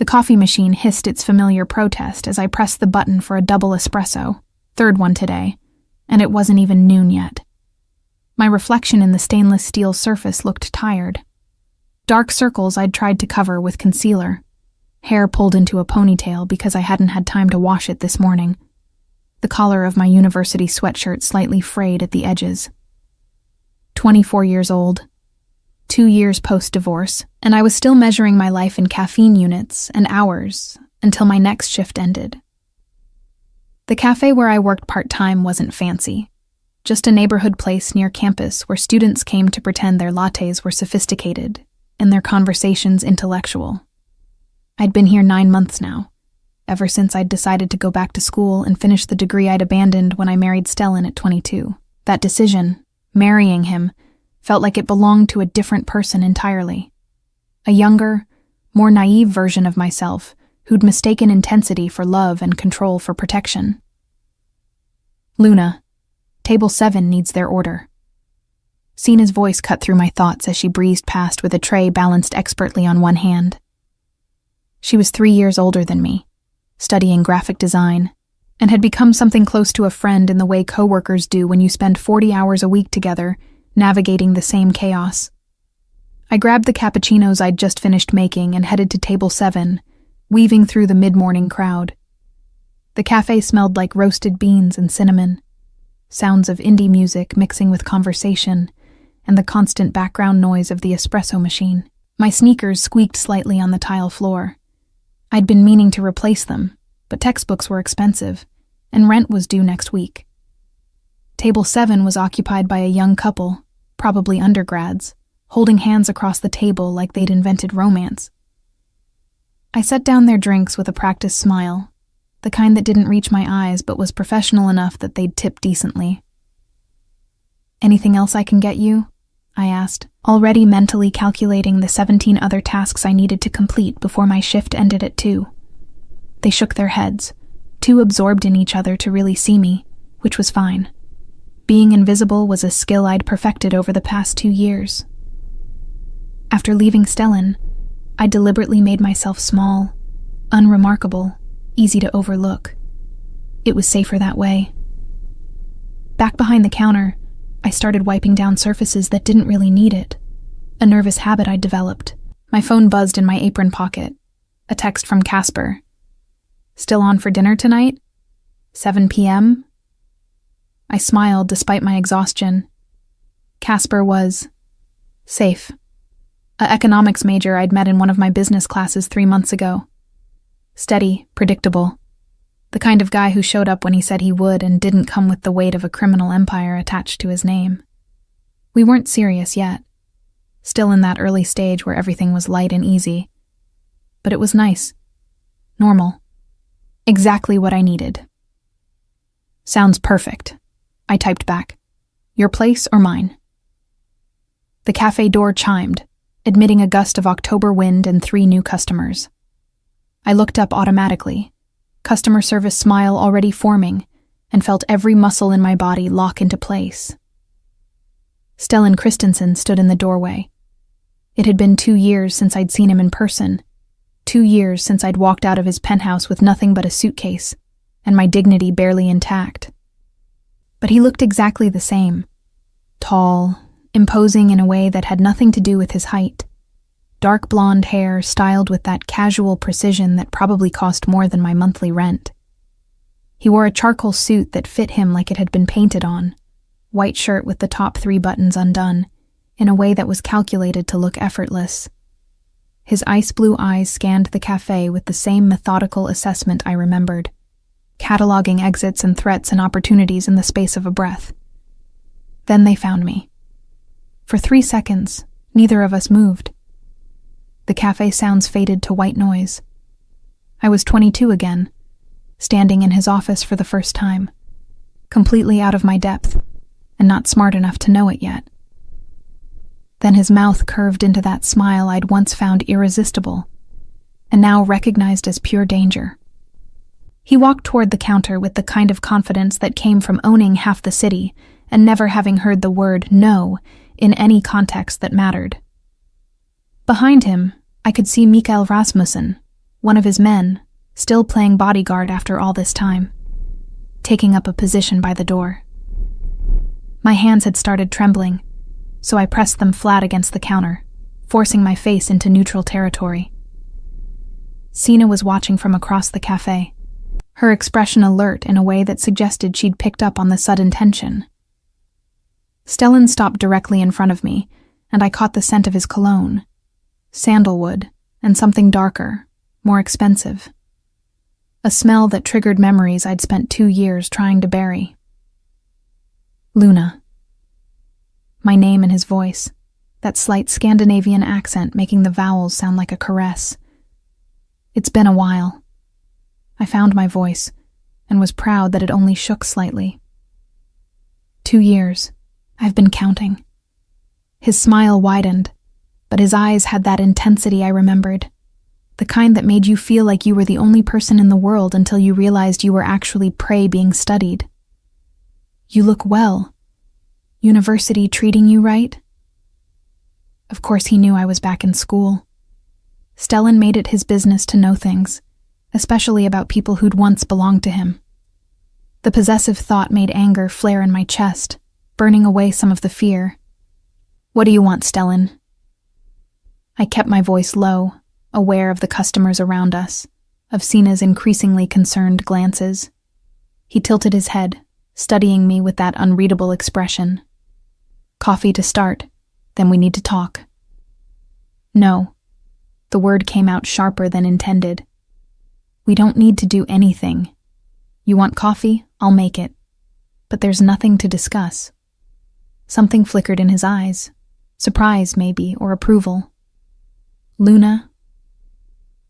The coffee machine hissed its familiar protest as I pressed the button for a double espresso, third one today, and it wasn't even noon yet. My reflection in the stainless steel surface looked tired. Dark circles I'd tried to cover with concealer, hair pulled into a ponytail because I hadn't had time to wash it this morning. The collar of my university sweatshirt slightly frayed at the edges. 24 years old, 2 years post-divorce, and I was still measuring my life in caffeine units and hours until my next shift ended. The cafe where I worked part-time wasn't fancy, just a neighborhood place near campus where students came to pretend their lattes were sophisticated and their conversations intellectual. I'd been here 9 months now, ever since I'd decided to go back to school and finish the degree I'd abandoned when I married Stellan at 22. That decision, marrying him, felt like it belonged to a different person entirely. A younger, more naive version of myself who'd mistaken intensity for love and control for protection. Luna, table 7 needs their order. Sina's voice cut through my thoughts as she breezed past with a tray balanced expertly on one hand. She was 3 years older than me, studying graphic design, and had become something close to a friend in the way coworkers do when you spend 40 hours a week together, navigating the same chaos. I grabbed the cappuccinos I'd just finished making and headed to table 7, weaving through the mid-morning crowd. The cafe smelled like roasted beans and cinnamon, sounds of indie music mixing with conversation, and the constant background noise of the espresso machine. My sneakers squeaked slightly on the tile floor. I'd been meaning to replace them, but textbooks were expensive, and rent was due next week. Table 7 was occupied by a young couple, probably undergrads, holding hands across the table like they'd invented romance. I set down their drinks with a practiced smile, the kind that didn't reach my eyes but was professional enough that they'd tip decently. "Anything else I can get you?" I asked, already mentally calculating the 17 other tasks I needed to complete before my shift ended at 2. They shook their heads, too absorbed in each other to really see me, which was fine. Being invisible was a skill I'd perfected over the past 2 years. After leaving Stellan, I deliberately made myself small, unremarkable, easy to overlook. It was safer that way. Back behind the counter, I started wiping down surfaces that didn't really need it, a nervous habit I'd developed. My phone buzzed in my apron pocket, a text from Casper. "Still on for dinner tonight? 7 p.m.? I smiled despite my exhaustion. Casper was safe. An economics major I'd met in one of my business classes 3 months ago. Steady, predictable. The kind of guy who showed up when he said he would and didn't come with the weight of a criminal empire attached to his name. We weren't serious yet, still in that early stage where everything was light and easy. But it was nice. Normal. Exactly what I needed. "Sounds perfect," I typed back. "Your place or mine?" The cafe door chimed, admitting a gust of October wind and 3 new customers. I looked up automatically, customer service smile already forming, and felt every muscle in my body lock into place. Stellan Christensen stood in the doorway. It had been 2 years since I'd seen him in person, 2 years since I'd walked out of his penthouse with nothing but a suitcase, and my dignity barely intact. But he looked exactly the same. Tall, imposing in a way that had nothing to do with his height. Dark blonde hair styled with that casual precision that probably cost more than my monthly rent. He wore a charcoal suit that fit him like it had been painted on, white shirt with the top 3 buttons undone, in a way that was calculated to look effortless. His ice blue eyes scanned the cafe with the same methodical assessment I remembered, cataloging exits and threats and opportunities in the space of a breath. Then they found me. For 3 seconds, neither of us moved. The cafe sounds faded to white noise. I was 22 again, standing in his office for the first time, completely out of my depth, and not smart enough to know it yet. Then his mouth curved into that smile I'd once found irresistible, and now recognized as pure danger. He walked toward the counter with the kind of confidence that came from owning half the city and never having heard the word no in any context that mattered. Behind him, I could see Mikael Rasmussen, one of his men, still playing bodyguard after all this time, taking up a position by the door. My hands had started trembling, so I pressed them flat against the counter, forcing my face into neutral territory. Sina was watching from across the cafe, her expression alert in a way that suggested she'd picked up on the sudden tension. Stellan stopped directly in front of me, and I caught the scent of his cologne, sandalwood, and something darker, more expensive. A smell that triggered memories I'd spent 2 years trying to bury. Luna. My name in his voice, that slight Scandinavian accent making the vowels sound like a caress. It's been a while. I found my voice, and was proud that it only shook slightly. 2 years. I've been counting. His smile widened, but his eyes had that intensity I remembered, the kind that made you feel like you were the only person in the world until you realized you were actually prey being studied. You look well. University treating you right? Of course he knew I was back in school. Stellan made it his business to know things, especially about people who'd once belonged to him. The possessive thought made anger flare in my chest, burning away some of the fear. What do you want, Stellan? I kept my voice low, aware of the customers around us, of Sina's increasingly concerned glances. He tilted his head, studying me with that unreadable expression. Coffee to start, then we need to talk. No. The word came out sharper than intended. We don't need to do anything. You want coffee? I'll make it. But there's nothing to discuss. Something flickered in his eyes. Surprise, maybe, or approval. Luna?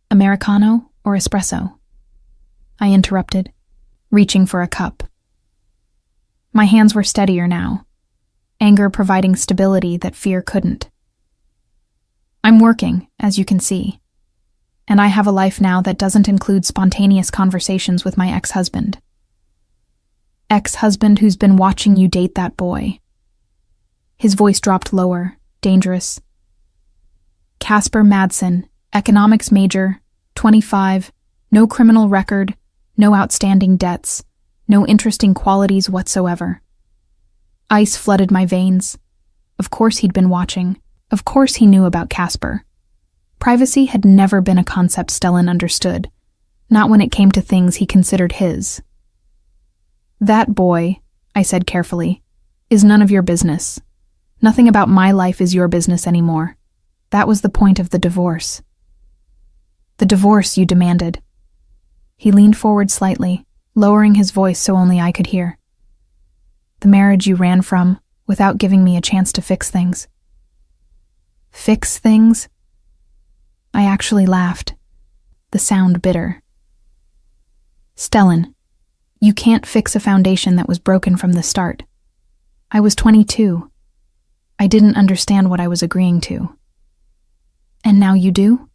Americano or espresso? I interrupted, reaching for a cup. My hands were steadier now, anger providing stability that fear couldn't. I'm working, as you can see, and I have a life now that doesn't include spontaneous conversations with my ex-husband. Ex-husband who's been watching you date that boy. His voice dropped lower, dangerous. Casper Madsen, economics major, 25, no criminal record, no outstanding debts, no interesting qualities whatsoever. Ice flooded my veins. Of course he'd been watching. Of course he knew about Casper. Privacy had never been a concept Stellan understood, not when it came to things he considered his. That boy, I said carefully, is none of your business. Nothing about my life is your business anymore. That was the point of the divorce. The divorce you demanded. He leaned forward slightly, lowering his voice so only I could hear. The marriage you ran from, without giving me a chance to fix things. Fix things? I actually laughed, the sound bitter. Stellan, you can't fix a foundation that was broken from the start. I was 22. I didn't understand what I was agreeing to. And now you do?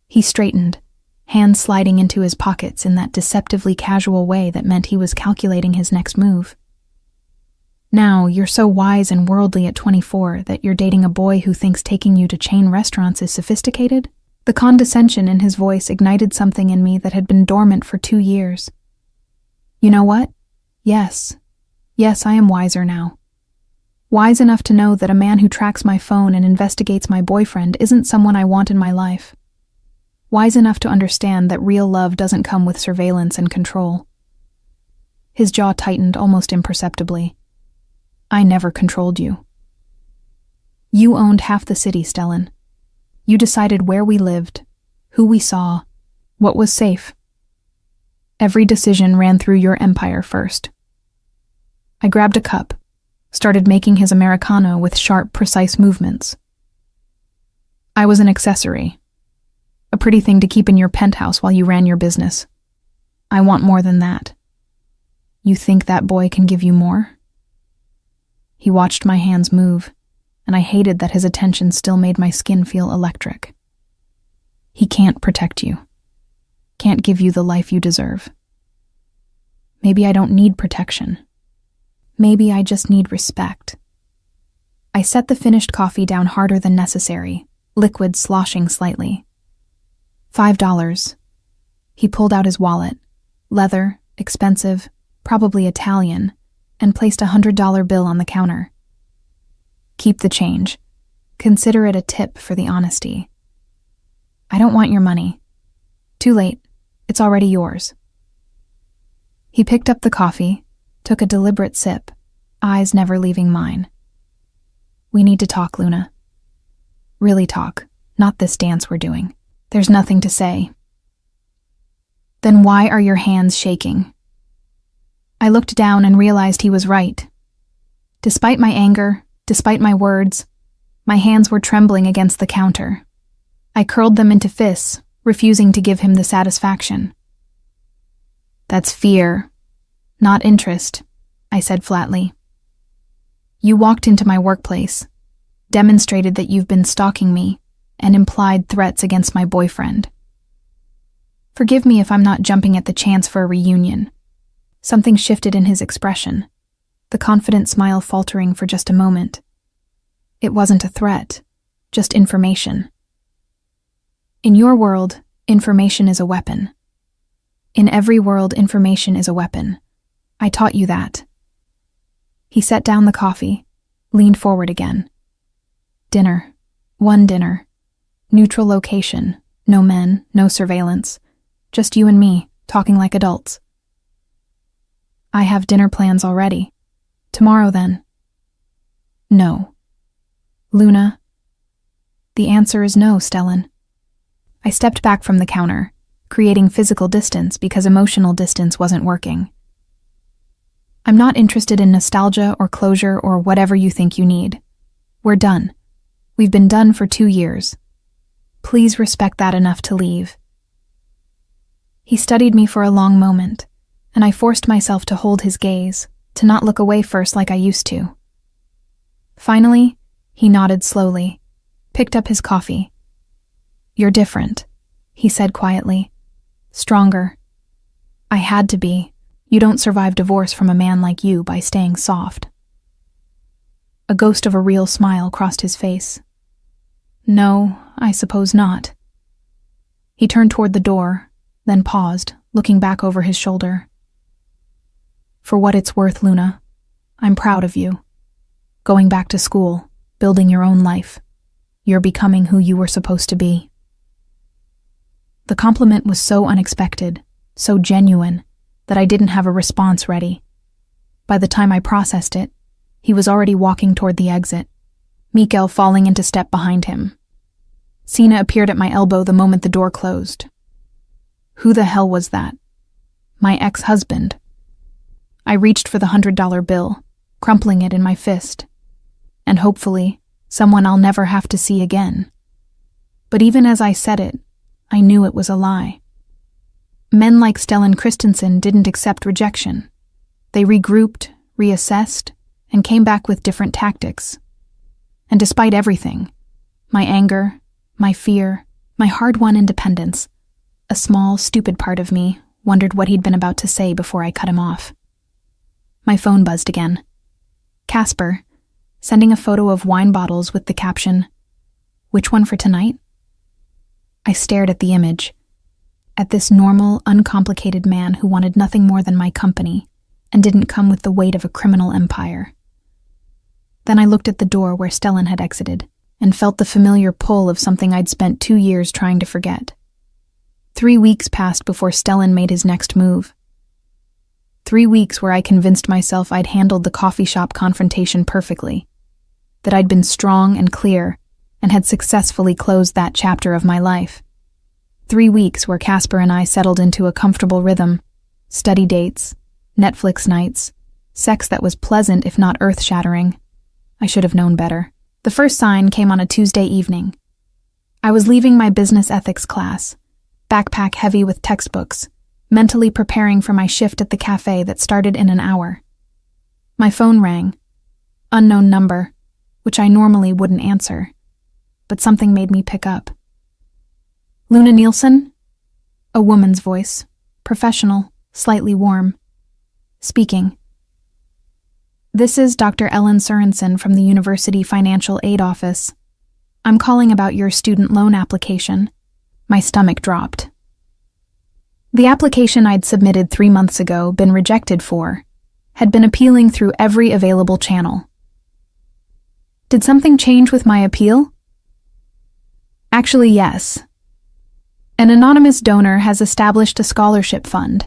He straightened, hands sliding into his pockets in that deceptively casual way that meant he was calculating his next move. Now, you're so wise and worldly at 24 that you're dating a boy who thinks taking you to chain restaurants is sophisticated? The condescension in his voice ignited something in me that had been dormant for 2 years. You know what? Yes. Yes, I am wiser now. Wise enough to know that a man who tracks my phone and investigates my boyfriend isn't someone I want in my life. Wise enough to understand that real love doesn't come with surveillance and control. His jaw tightened almost imperceptibly. I never controlled you. You owned half the city, Stellan. You decided where we lived, who we saw, what was safe. Every decision ran through your empire first. I grabbed a cup, started making his Americano with sharp, precise movements. I was an accessory. A pretty thing to keep in your penthouse while you ran your business. I want more than that. You think that boy can give you more? He watched my hands move, and I hated that his attention still made my skin feel electric. He can't protect you. Can't give you the life you deserve. Maybe I don't need protection. Maybe I just need respect. I set the finished coffee down harder than necessary, liquid sloshing slightly. $5. He pulled out his wallet, leather, expensive, probably Italian, and placed a $100 bill on the counter. Keep the change. Consider it a tip for the honesty. I don't want your money. Too late. It's already yours. He picked up the coffee, took a deliberate sip, eyes never leaving mine. We need to talk, Luna. Really talk, not this dance we're doing. There's nothing to say. Then why are your hands shaking? I looked down and realized he was right. Despite my anger, despite my words, my hands were trembling against the counter. I curled them into fists, refusing to give him the satisfaction. That's fear, not interest, I said flatly. You walked into my workplace, demonstrated that you've been stalking me, and implied threats against my boyfriend. Forgive me if I'm not jumping at the chance for a reunion. Something shifted in his expression, the confident smile faltering for just a moment. It wasn't a threat, just information. In your world, information is a weapon. In every world, information is a weapon. I taught you that. He set down the coffee, leaned forward again. Dinner. One dinner. Neutral location. No men, no surveillance. Just you and me, talking like adults. I have dinner plans already. Tomorrow, then. No. Luna. The answer is no, Stellan. I stepped back from the counter, creating physical distance because emotional distance wasn't working. I'm not interested in nostalgia or closure or whatever you think you need. We're done. We've been done for 2 years. Please respect that enough to leave. He studied me for a long moment, and I forced myself to hold his gaze, to not look away first like I used to. Finally, he nodded slowly, picked up his coffee. You're different, he said quietly. Stronger. I had to be. You don't survive divorce from a man like you by staying soft. A ghost of a real smile crossed his face. No, I suppose not. He turned toward the door, then paused, looking back over his shoulder. For what it's worth, Luna, I'm proud of you. Going back to school, building your own life. You're becoming who you were supposed to be. The compliment was so unexpected, so genuine, that I didn't have a response ready. By the time I processed it, he was already walking toward the exit, Mikael falling into step behind him. Sina appeared at my elbow the moment the door closed. Who the hell was that? My ex-husband. I reached for the $100 bill, crumpling it in my fist. And hopefully, someone I'll never have to see again. But even as I said it, I knew it was a lie. Men like Stellan Christensen didn't accept rejection. They regrouped, reassessed, and came back with different tactics. And despite everything, my anger, my fear, my hard-won independence, a small, stupid part of me wondered what he'd been about to say before I cut him off. My phone buzzed again. Casper, sending a photo of wine bottles with the caption, "Which one for tonight?" I stared at the image, at this normal, uncomplicated man who wanted nothing more than my company and didn't come with the weight of a criminal empire. Then I looked at the door where Stellan had exited and felt the familiar pull of something I'd spent 2 years trying to forget. 3 weeks passed before Stellan made his next move. 3 weeks where I convinced myself I'd handled the coffee shop confrontation perfectly, that I'd been strong and clear and had successfully closed that chapter of my life. 3 weeks where Casper and I settled into a comfortable rhythm, study dates, Netflix nights, sex that was pleasant if not earth-shattering. I should have known better. The first sign came on a Tuesday evening. I was leaving my business ethics class, backpack heavy with textbooks, mentally preparing for my shift at the cafe that started in an hour. My phone rang. Unknown number, which I normally wouldn't answer, but something made me pick up. Luna Nielsen? A woman's voice, professional, slightly warm. Speaking. This is Dr. Ellen Sorensen from the University Financial Aid Office. I'm calling about your student loan application. My stomach dropped. The application I'd submitted 3 months ago, been rejected for, had been appealing through every available channel. Did something change with my appeal? Actually, yes. An anonymous donor has established a scholarship fund,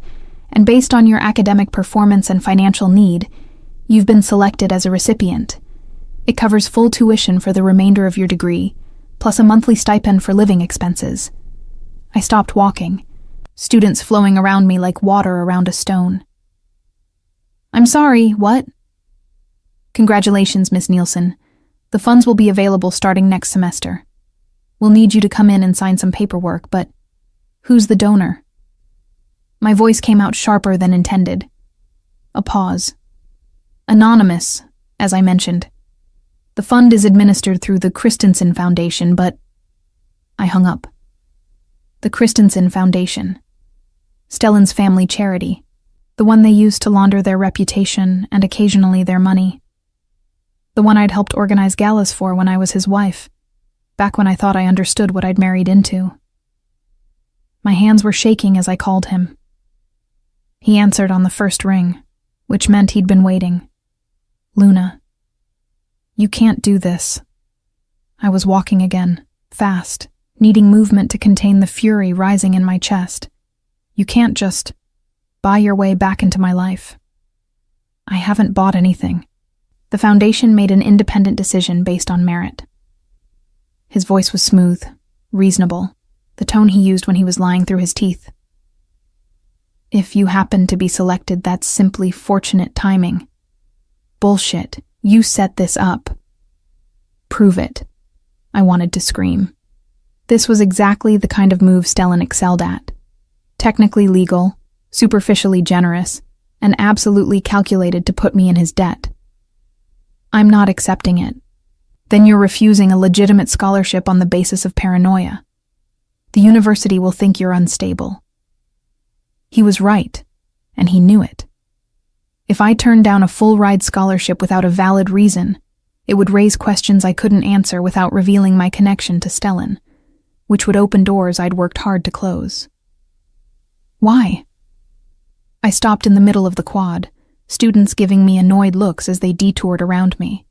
and based on your academic performance and financial need, you've been selected as a recipient. It covers full tuition for the remainder of your degree, plus a monthly stipend for living expenses. I stopped walking, students flowing around me like water around a stone. I'm sorry, what? Congratulations, Miss Nielsen. The funds will be available starting next semester. We'll need you to come in and sign some paperwork, but who's the donor? My voice came out sharper than intended. A pause. Anonymous, as I mentioned. The fund is administered through the Christensen Foundation, but I hung up. The Christensen Foundation. Stellan's family charity. The one they used to launder their reputation and occasionally their money. The one I'd helped organize galas for when I was his wife, back when I thought I understood what I'd married into. My hands were shaking as I called him. He answered on the first ring, which meant he'd been waiting. Luna. You can't do this. I was walking again, fast, needing movement to contain the fury rising in my chest. You can't just buy your way back into my life. I haven't bought anything. The foundation made an independent decision based on merit. His voice was smooth, reasonable, the tone he used when he was lying through his teeth. If you happen to be selected, that's simply fortunate timing. Bullshit. You set this up. Prove it. I wanted to scream. This was exactly the kind of move Stellan excelled at. Technically legal, superficially generous, and absolutely calculated to put me in his debt. I'm not accepting it. Then you're refusing a legitimate scholarship on the basis of paranoia. The university will think you're unstable. He was right, and he knew it. If I turned down a full-ride scholarship without a valid reason, it would raise questions I couldn't answer without revealing my connection to Stellan, which would open doors I'd worked hard to close. Why? I stopped in the middle of the quad, students giving me annoyed looks as they detoured around me.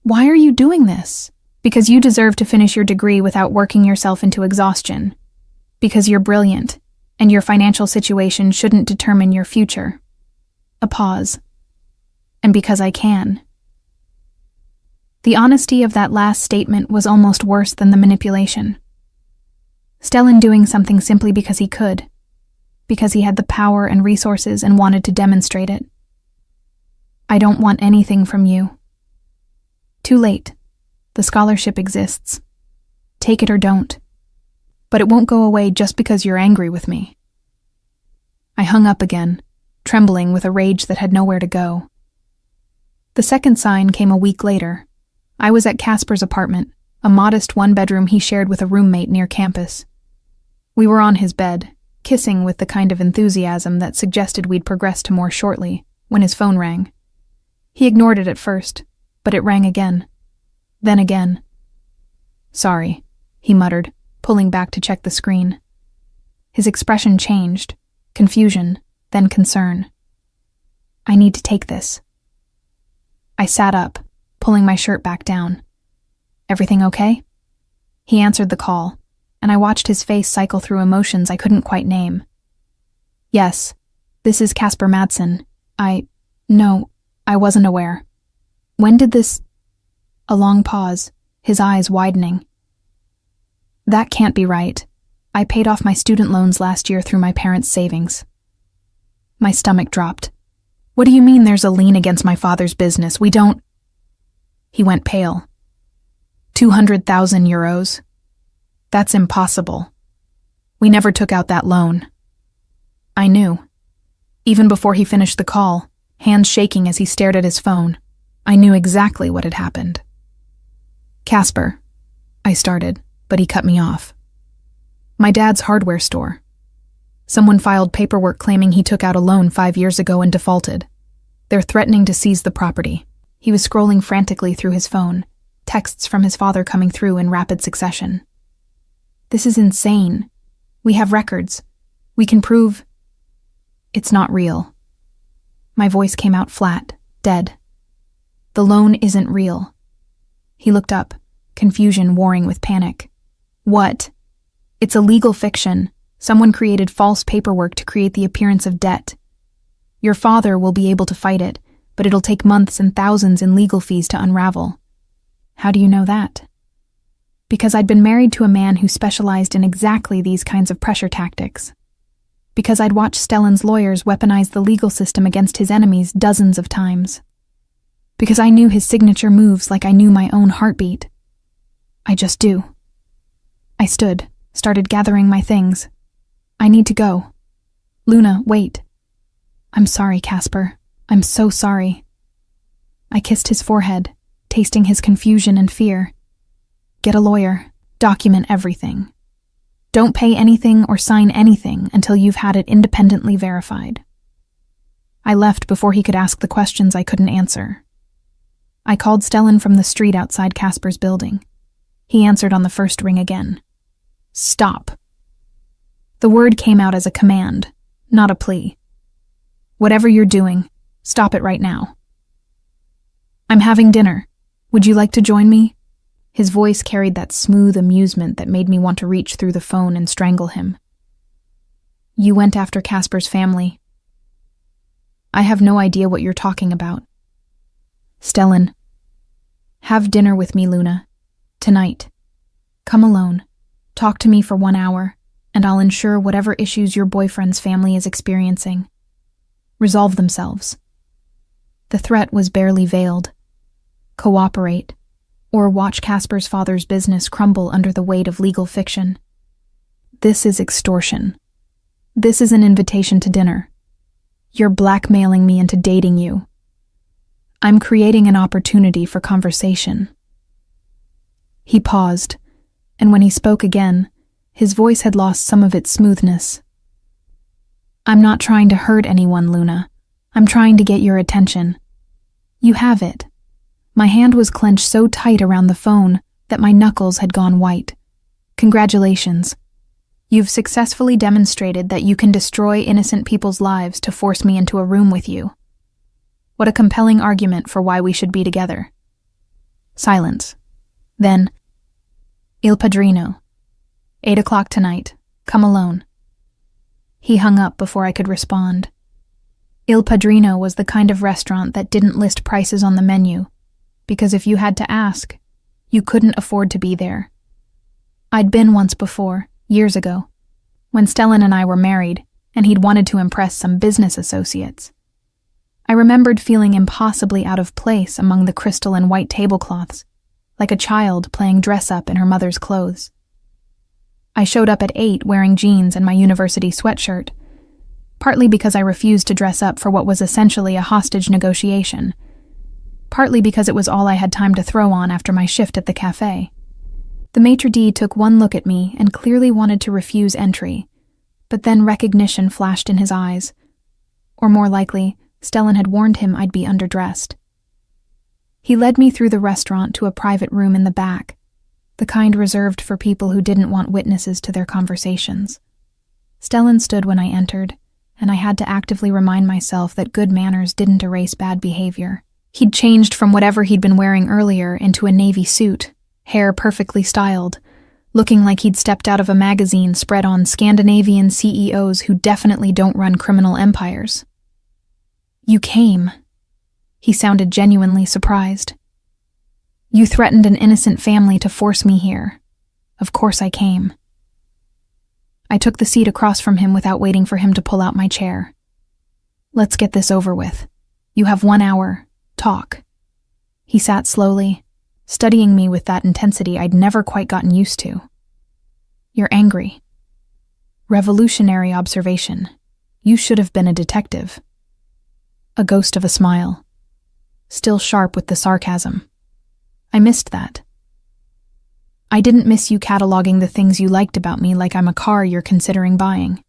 Why are you doing this? Because you deserve to finish your degree without working yourself into exhaustion. Because you're brilliant, and your financial situation shouldn't determine your future. A pause. And because I can. The honesty of that last statement was almost worse than the manipulation. Stellan doing something simply because he could, because he had the power and resources and wanted to demonstrate it. I don't want anything from you. Too late. The scholarship exists. Take it or don't. But it won't go away just because you're angry with me. I hung up again, trembling with a rage that had nowhere to go. The second sign came a week later. I was at Casper's apartment, a modest one-bedroom he shared with a roommate near campus. We were on his bed, kissing with the kind of enthusiasm that suggested we'd progress to more shortly, when his phone rang. He ignored it at first, but it rang again. Then again. Sorry, he muttered, pulling back to check the screen. His expression changed, confusion, then concern. I need to take this. I sat up, pulling my shirt back down. Everything okay? He answered the call, and I watched his face cycle through emotions I couldn't quite name. Yes, this is Casper Madsen. No, I wasn't aware. When did this... A long pause, his eyes widening. That can't be right. I paid off my student loans last year through my parents' savings. My stomach dropped. What do you mean there's a lien against my father's business? We don't... He went pale. 200,000 euros. That's impossible. We never took out that loan. I knew. Even before he finished the call, hands shaking as he stared at his phone, I knew exactly what had happened. Casper, I started, but he cut me off. My dad's hardware store. Someone filed paperwork claiming he took out a loan 5 years ago and defaulted. They're threatening to seize the property. He was scrolling frantically through his phone, texts from his father coming through in rapid succession. This is insane. We have records. We can prove... It's not real. My voice came out flat, dead. The loan isn't real. He looked up, confusion warring with panic. What? It's a legal fiction. Someone created false paperwork to create the appearance of debt. Your father will be able to fight it, but it'll take months and thousands in legal fees to unravel. How do you know that? Because I'd been married to a man who specialized in exactly these kinds of pressure tactics. Because I'd watched Stellan's lawyers weaponize the legal system against his enemies dozens of times. Because I knew his signature moves like I knew my own heartbeat. I just do. I stood, started gathering my things. I need to go. Luna, wait. I'm sorry, Casper. I'm so sorry. I kissed his forehead, tasting his confusion and fear. Get a lawyer. Document everything. Don't pay anything or sign anything until you've had it independently verified. I left before he could ask the questions I couldn't answer. I called Stellan from the street outside Casper's building. He answered on the first ring again. Stop. The word came out as a command, not a plea. Whatever you're doing, stop it right now. I'm having dinner. Would you like to join me? His voice carried that smooth amusement that made me want to reach through the phone and strangle him. You went after Casper's family. I have no idea what you're talking about. Stellan, have dinner with me, Luna. Tonight. Come alone. Talk to me for 1 hour, and I'll ensure whatever issues your boyfriend's family is experiencing resolve themselves. The threat was barely veiled. Cooperate, or watch Casper's father's business crumble under the weight of legal fiction. This is extortion. This is an invitation to dinner. You're blackmailing me into dating you. I'm creating an opportunity for conversation. He paused, and when he spoke again, his voice had lost some of its smoothness. I'm not trying to hurt anyone, Luna. I'm trying to get your attention. You have it. My hand was clenched so tight around the phone that my knuckles had gone white. Congratulations. You've successfully demonstrated that you can destroy innocent people's lives to force me into a room with you. What a compelling argument for why we should be together. Silence. Then, Il Padrino. 8 o'clock tonight. Come alone. He hung up before I could respond. Il Padrino was the kind of restaurant that didn't list prices on the menu, because if you had to ask, you couldn't afford to be there. I'd been once before, years ago, when Stellan and I were married, and he'd wanted to impress some business associates. I remembered feeling impossibly out of place among the crystal and white tablecloths, like a child playing dress-up in her mother's clothes. I showed up at 8 wearing jeans and my university sweatshirt, partly because I refused to dress up for what was essentially a hostage negotiation, partly because it was all I had time to throw on after my shift at the cafe. The maitre d' took one look at me and clearly wanted to refuse entry, but then recognition flashed in his eyes. Or more likely, Stellan had warned him I'd be underdressed. He led me through the restaurant to a private room in the back, the kind reserved for people who didn't want witnesses to their conversations. Stellan stood when I entered, and I had to actively remind myself that good manners didn't erase bad behavior. He'd changed from whatever he'd been wearing earlier into a navy suit, hair perfectly styled, looking like he'd stepped out of a magazine spread on Scandinavian CEOs who definitely don't run criminal empires. You came. He sounded genuinely surprised. You threatened an innocent family to force me here. Of course I came. I took the seat across from him without waiting for him to pull out my chair. Let's get this over with. You have 1 hour. Talk. He sat slowly, studying me with that intensity I'd never quite gotten used to. You're angry. Revolutionary observation. You should have been a detective. A ghost of a smile. Still sharp with the sarcasm. I missed that. I didn't miss you cataloging the things you liked about me like I'm a car you're considering buying.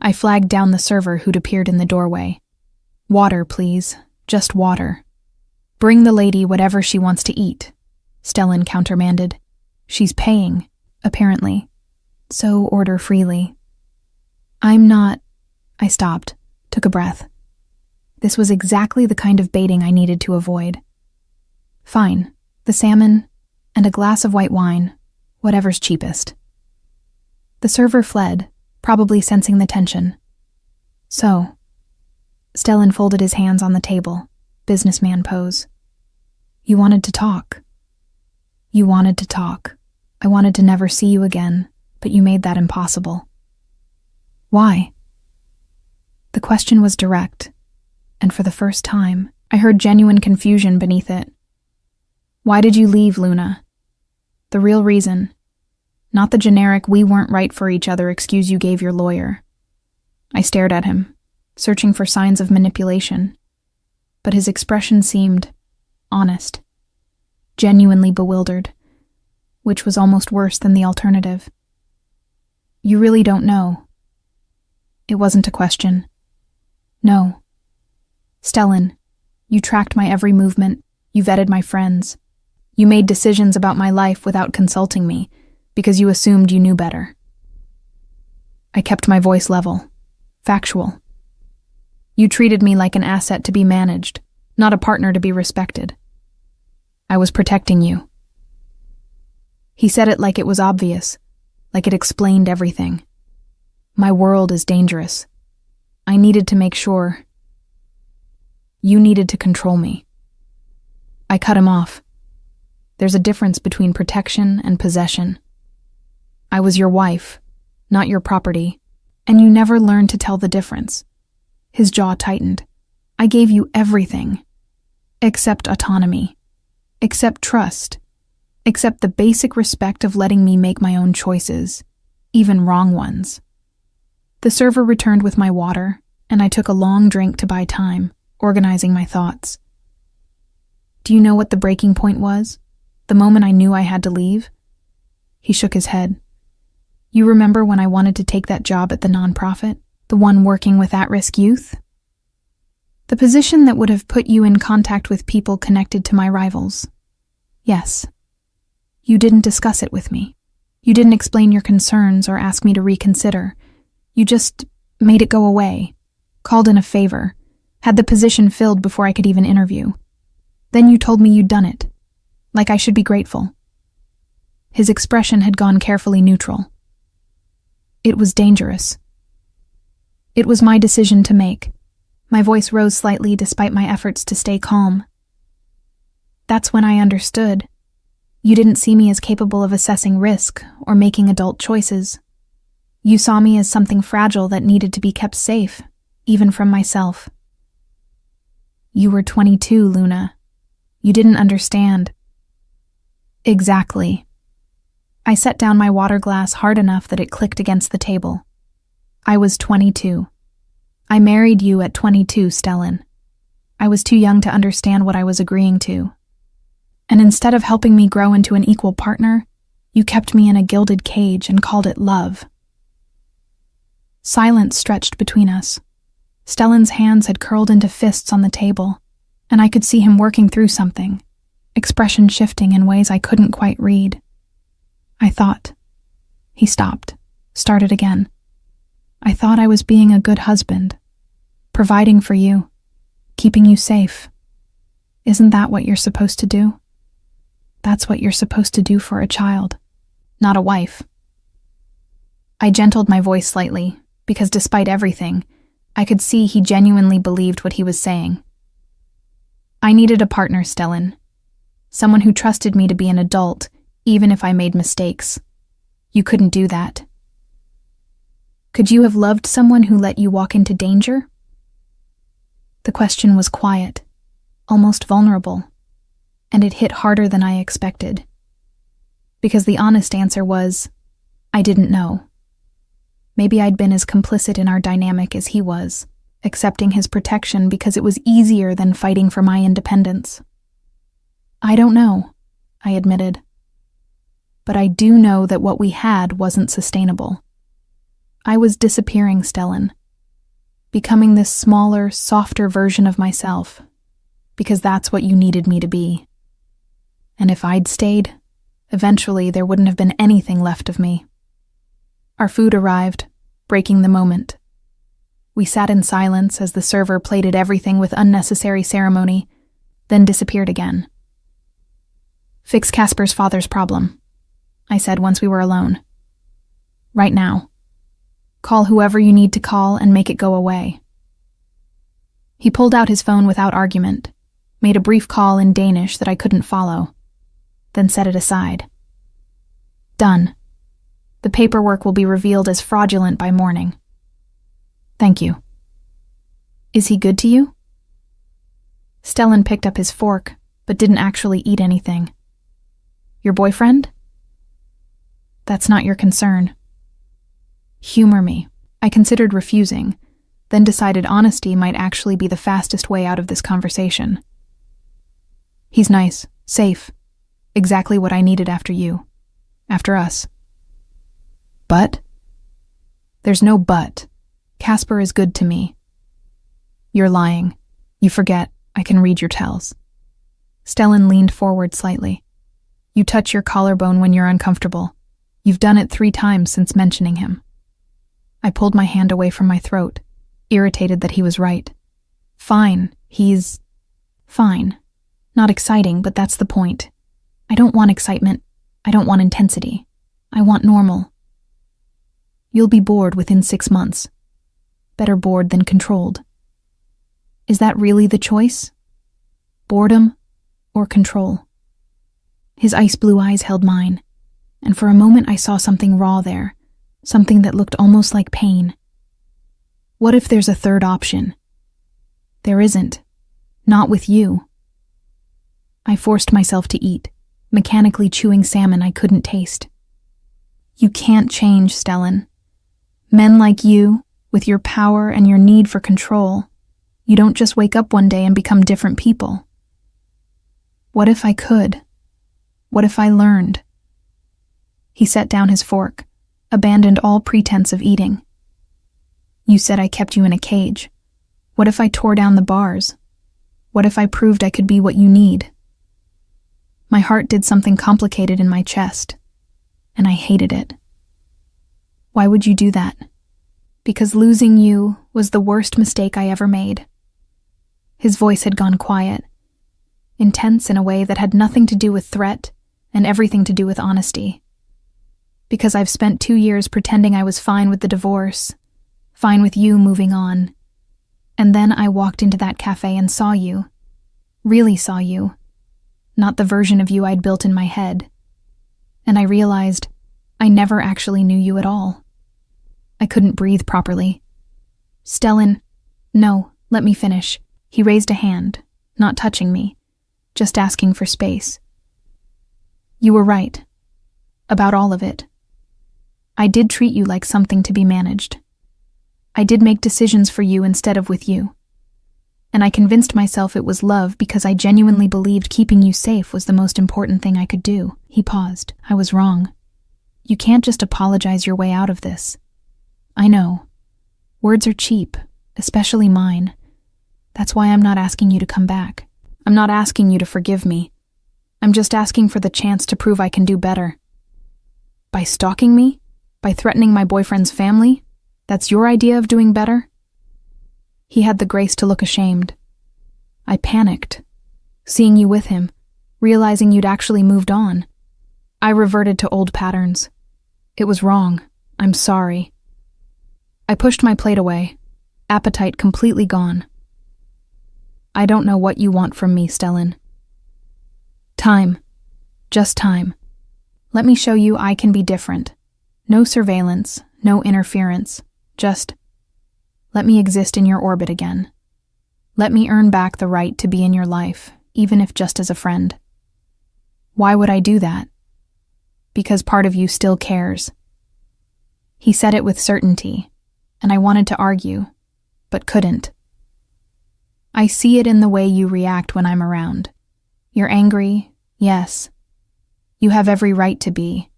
I flagged down the server who'd appeared in the doorway. Water, please. Just water. Bring the lady whatever she wants to eat, Stellan countermanded. She's paying. apparently, so order freely. I'm not... I stopped, took a breath. This was exactly the kind of baiting I needed to avoid. Fine, the salmon and a glass of white wine, whatever's cheapest. The server fled, probably sensing the tension. So, Stellan folded his hands on the table, businessman pose. You wanted to talk. You wanted to talk. I wanted to never see you again, but you made that impossible. Why? The question was direct, and for the first time, I heard genuine confusion beneath it. Why did you leave, Luna? The real reason. Not the generic "we weren't right for each other" excuse you gave your lawyer. I stared at him, searching for signs of manipulation, but his expression seemed honest, genuinely bewildered, which was almost worse than the alternative. You really don't know. It wasn't a question. No. Stellan, you tracked my every movement, you vetted my friends. You made decisions about my life without consulting me, because you assumed you knew better. I kept my voice level, factual. You treated me like an asset to be managed, not a partner to be respected. I was protecting you. He said it like it was obvious, like it explained everything. My world is dangerous. I needed to make sure. You needed to control me. I cut him off. There's a difference between protection and possession. I was your wife, not your property, and you never learned to tell the difference. His jaw tightened. I gave you everything, except autonomy, except trust, except the basic respect of letting me make my own choices, even wrong ones. The server returned with my water, and I took a long drink to buy time, organizing my thoughts. Do you know what the breaking point was? The moment I knew I had to leave? He shook his head. You remember when I wanted to take that job at the nonprofit? The one working with at-risk youth? The position that would have put you in contact with people connected to my rivals. Yes. You didn't discuss it with me. You didn't explain your concerns or ask me to reconsider. You just made it go away, called in a favor, had the position filled before I could even interview. Then you told me you'd done it, like I should be grateful. His expression had gone carefully neutral. It was dangerous. It was my decision to make. My voice rose slightly despite my efforts to stay calm. That's when I understood. You didn't see me as capable of assessing risk or making adult choices. You saw me as something fragile that needed to be kept safe, even from myself. You were 22, Luna. You didn't understand. Exactly. I set down my water glass hard enough that it clicked against the table. I was 22. I married you at 22, Stellan. I was too young to understand what I was agreeing to. And instead of helping me grow into an equal partner, you kept me in a gilded cage and called it love. Silence stretched between us. Stellan's hands had curled into fists on the table, and I could see him working through something, expression shifting in ways I couldn't quite read. I thought. He stopped, started again. I thought I was being a good husband, providing for you, keeping you safe. Isn't that what you're supposed to do? That's what you're supposed to do for a child, not a wife. I gentled my voice slightly, because despite everything, I could see he genuinely believed what he was saying. I needed a partner, Stellan. Someone who trusted me to be an adult, even if I made mistakes. You couldn't do that. Could you have loved someone who let you walk into danger? The question was quiet, almost vulnerable, and it hit harder than I expected. Because the honest answer was, I didn't know. Maybe I'd been as complicit in our dynamic as he was, accepting his protection because it was easier than fighting for my independence. I don't know, I admitted. But I do know that what we had wasn't sustainable. I was disappearing, Stellan. Becoming this smaller, softer version of myself, because that's what you needed me to be. And if I'd stayed, Eventually, there wouldn't have been anything left of me. Our food arrived, breaking the moment. We sat in silence as the server plated everything with unnecessary ceremony, then disappeared again. "Fix Casper's father's problem," I said once we were alone. "Right now. Call whoever you need to call and make it go away." He pulled out his phone without argument, made a brief call in Danish that I couldn't follow, then set it aside. "Done. The paperwork will be revealed as fraudulent by morning." "Thank you." "Is he good to you?" Stellan picked up his fork, but didn't actually eat anything. "Your boyfriend?" "That's not your concern." "Humor me." I considered refusing, then decided honesty might actually be the fastest way out of this conversation. "He's nice, safe, exactly what I needed after you. After us." "But?" "There's no but. Casper is good to me." "You're lying. You forget. I can read your tells." Stellan leaned forward slightly. "You touch your collarbone when you're uncomfortable. You've done it 3 times since mentioning him." I pulled my hand away from my throat, irritated that he was right. "Fine, he's fine. Not exciting, but that's the point. I don't want excitement. I don't want intensity. I want normal." "You'll be bored within 6 months. Better bored than controlled." "Is that really the choice? Boredom or control?" His ice blue eyes held mine, and for a moment I saw something raw there, something that looked almost like pain. What if there's a third option? There isn't. Not with you. I forced myself to eat, mechanically chewing salmon I couldn't taste. "You can't change, Stellan. Men like you, with your power and your need for control, you don't just wake up one day and become different people." "What if I could? What if I learned?" He set down his fork, abandoned all pretense of eating. "You said I kept you in a cage. What if I tore down the bars? What if I proved I could be what you need?" My heart did something complicated in my chest, and I hated it. "Why would you do that?" "Because losing you was the worst mistake I ever made." His voice had gone quiet, intense in a way that had nothing to do with threat and everything to do with honesty. "Because I've spent 2 years pretending I was fine with the divorce, fine with you moving on. And then I walked into that cafe and saw you. Really saw you. Not the version of you I'd built in my head. And I realized I never actually knew you at all. I couldn't breathe properly." "Stellan, no, let me finish." He raised a hand, not touching me, just asking for space. "You were right. About all of it. I did treat you like something to be managed. I did make decisions for you instead of with you. And I convinced myself it was love because I genuinely believed keeping you safe was the most important thing I could do." He paused. "I was wrong. You can't just apologize your way out of this. I know. Words are cheap, especially mine. That's why I'm not asking you to come back. I'm not asking you to forgive me. I'm just asking for the chance to prove I can do better." "By stalking me? By threatening my boyfriend's family? That's your idea of doing better?" He had the grace to look ashamed. "I panicked, seeing you with him, realizing you'd actually moved on. I reverted to old patterns. It was wrong. I'm sorry." I pushed my plate away, appetite completely gone. "I don't know what you want from me, Stellan." "Time. Just time. Let me show you I can be different. No surveillance, no interference. Just let me exist in your orbit again. Let me earn back the right to be in your life, even if just as a friend." "Why would I do that?" "Because part of you still cares." He said it with certainty, and I wanted to argue, but couldn't. "I see it in the way you react when I'm around. You're angry, yes. You have every right to be.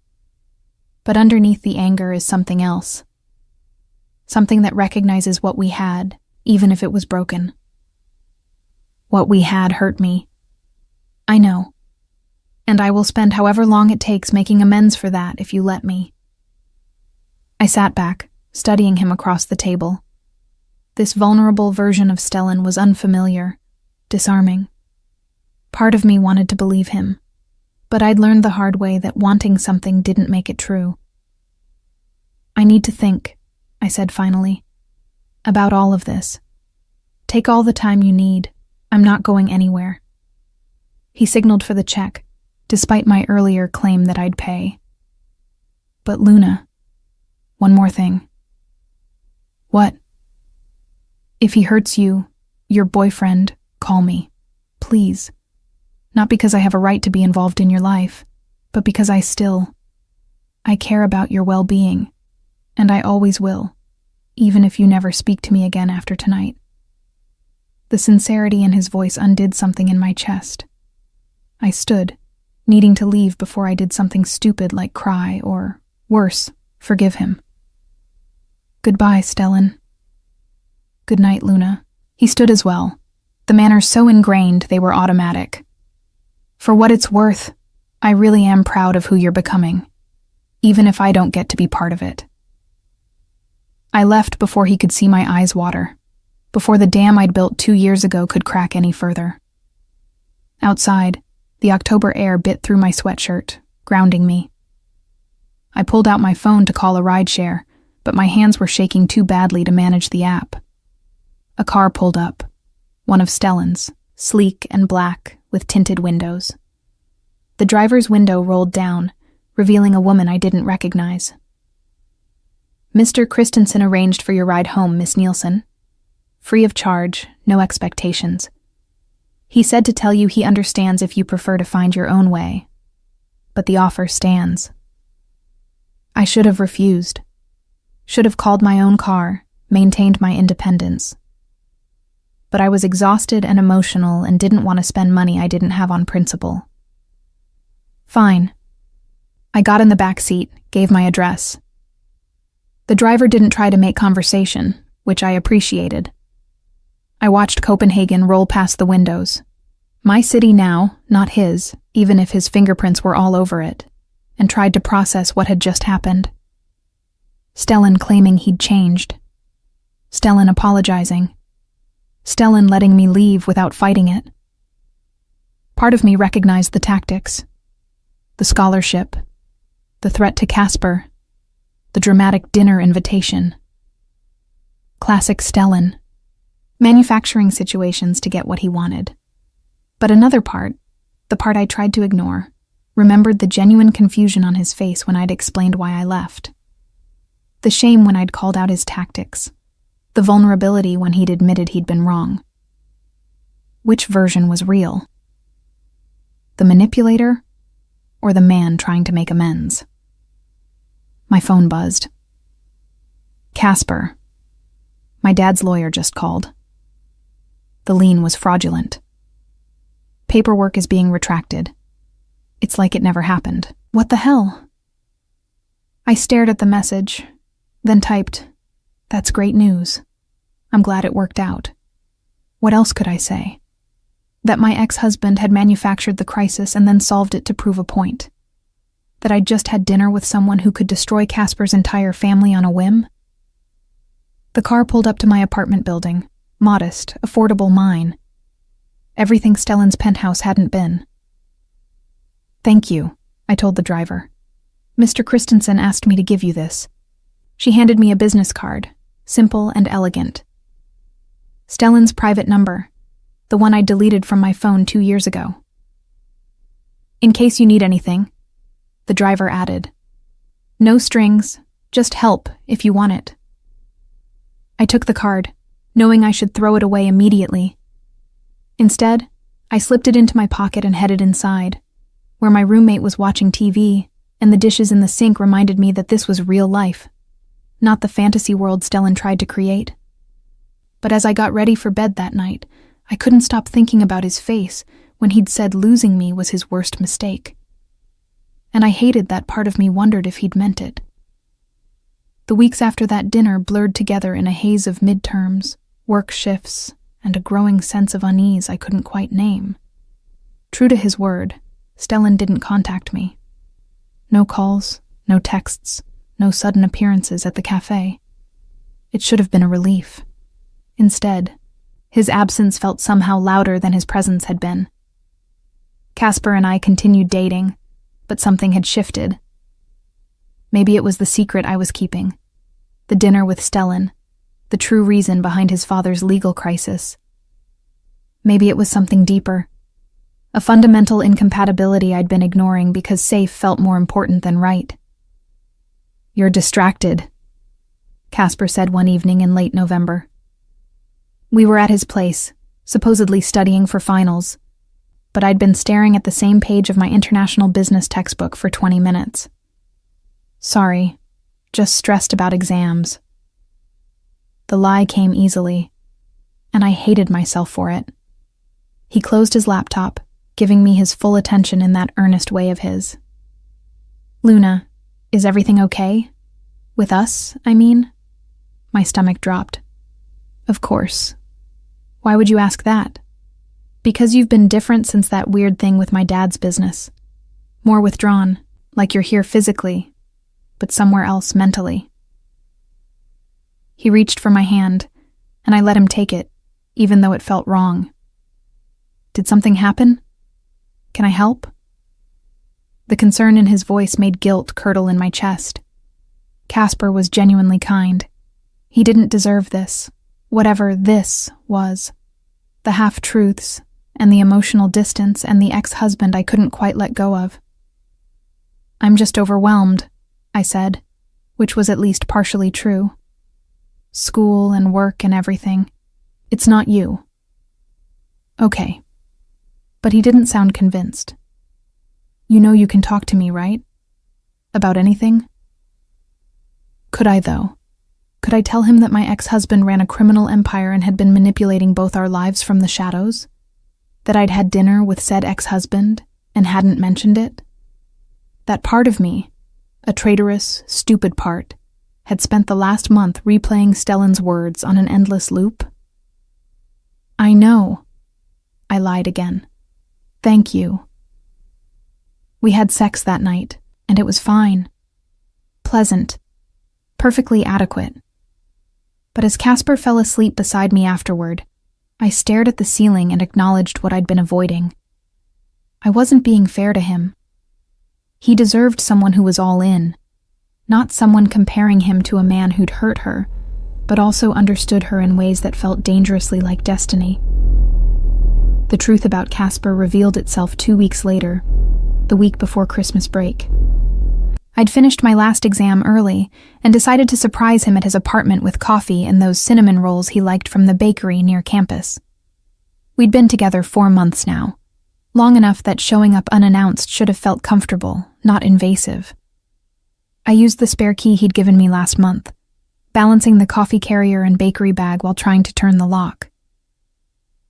But underneath the anger is something else. Something that recognizes what we had, even if it was broken." "What we had hurt me." "I know. And I will spend however long it takes making amends for that if you let me. I sat back, studying him across the table. This vulnerable version of Stellan was unfamiliar, disarming. Part of me wanted to believe him, but I'd learned the hard way that wanting something didn't make it true. I need to think, I said finally, about all of this. Take all the time you need. I'm not going anywhere. He signaled for the check, despite my earlier claim that I'd pay. But Luna, one more thing. What? If he hurts you, your boyfriend, call me. Please. Not because I have a right to be involved in your life, but because I care about your well-being, and I always will, even if you never speak to me again after tonight. The sincerity in his voice undid something in my chest. I stood, needing to leave before I did something stupid like cry or, worse, forgive him. Goodbye, Stellan. Good night, Luna. He stood as well, the manners so ingrained they were automatic. For what it's worth, I really am proud of who you're becoming, even if I don't get to be part of it. I left before he could see my eyes water, before the dam I'd built 2 years ago could crack any further. Outside, the October air bit through my sweatshirt, grounding me. I pulled out my phone to call a rideshare, but my hands were shaking too badly to manage the app. A car pulled up, one of Stellan's, sleek and black, with tinted windows. The driver's window rolled down, revealing a woman I didn't recognize. Mr. Christensen arranged for your ride home, Miss Nielsen. Free of charge, no expectations. He said to tell you he understands if you prefer to find your own way. But the offer stands. I should have refused. Should have called my own car, maintained my independence. But I was exhausted and emotional and didn't want to spend money I didn't have on principle. Fine. I got in the back seat, gave my address. The driver didn't try to make conversation, which I appreciated. I watched Copenhagen roll past the windows. My city now, not his, even if his fingerprints were all over it, and tried to process what had just happened. Stellan claiming he'd changed. Stellan apologizing. Stellan letting me leave without fighting it. Part of me recognized the tactics. The scholarship. The threat to Casper. The dramatic dinner invitation. Classic Stellan. Manufacturing situations to get what he wanted. But another part, the part I tried to ignore, remembered the genuine confusion on his face when I'd explained why I left. The shame when I'd called out his tactics. The vulnerability when he'd admitted he'd been wrong. Which version was real? The manipulator, or the man trying to make amends? My phone buzzed. Casper. My dad's lawyer just called. The lien was fraudulent. Paperwork is being retracted. It's like it never happened. What the hell? I stared at the message, then typed, "That's great news. I'm glad it worked out." What else could I say? That my ex-husband had manufactured the crisis and then solved it to prove a point. That I'd just had dinner with someone who could destroy Casper's entire family on a whim? The car pulled up to my apartment building, modest, affordable mine. Everything Stellan's penthouse hadn't been. "Thank you," I told the driver. "Mr. Christensen asked me to give you this." She handed me a business card, simple and elegant. Stellan's private number, the one I deleted from my phone 2 years ago. "In case you need anything," the driver added. "No strings, just help if you want it." I took the card, knowing I should throw it away immediately. Instead, I slipped it into my pocket and headed inside, where my roommate was watching TV, and the dishes in the sink reminded me that this was real life, not the fantasy world Stellan tried to create. But as I got ready for bed that night, I couldn't stop thinking about his face when he'd said losing me was his worst mistake. And I hated that part of me wondered if he'd meant it. The weeks after that dinner blurred together in a haze of midterms, work shifts, and a growing sense of unease I couldn't quite name. True to his word, Stellan didn't contact me. No calls, no texts, no sudden appearances at the cafe. It should have been a relief. Instead, his absence felt somehow louder than his presence had been. Casper and I continued dating, but something had shifted. Maybe it was the secret I was keeping, the dinner with Stellan, the true reason behind his father's legal crisis. Maybe it was something deeper, a fundamental incompatibility I'd been ignoring because safe felt more important than right. "You're distracted," Casper said one evening in late November. We were at his place, supposedly studying for finals, but I'd been staring at the same page of my international business textbook for 20 minutes. "Sorry, just stressed about exams." The lie came easily, and I hated myself for it. He closed his laptop, giving me his full attention in that earnest way of his. "Luna, is everything okay? With us, I mean?" My stomach dropped. "Of course. Why would you ask that?" "Because you've been different since that weird thing with my dad's business. More withdrawn, like you're here physically, but somewhere else mentally." He reached for my hand, and I let him take it, even though it felt wrong. "Did something happen? Can I help?" The concern in his voice made guilt curdle in my chest. Casper was genuinely kind. He didn't deserve this, whatever this was. The half-truths, and the emotional distance, and the ex-husband I couldn't quite let go of. "I'm just overwhelmed," I said, which was at least partially true. "School and work and everything. It's not you." "Okay." But he didn't sound convinced. "You know you can talk to me, right? About anything?" Could I, though? Could I tell him that my ex-husband ran a criminal empire and had been manipulating both our lives from the shadows? That I'd had dinner with said ex-husband and hadn't mentioned it? That part of me, a traitorous, stupid part, had spent the last month replaying Stellan's words on an endless loop? "I know," I lied again. "Thank you." We had sex that night, and it was fine. Pleasant. Perfectly adequate. But as Casper fell asleep beside me afterward, I stared at the ceiling and acknowledged what I'd been avoiding. I wasn't being fair to him. He deserved someone who was all in, not someone comparing him to a man who'd hurt her, but also understood her in ways that felt dangerously like destiny. The truth about Casper revealed itself 2 weeks later, the week before Christmas break. I'd finished my last exam early and decided to surprise him at his apartment with coffee and those cinnamon rolls he liked from the bakery near campus. We'd been together 4 months now, long enough that showing up unannounced should have felt comfortable, not invasive. I used the spare key he'd given me last month, balancing the coffee carrier and bakery bag while trying to turn the lock.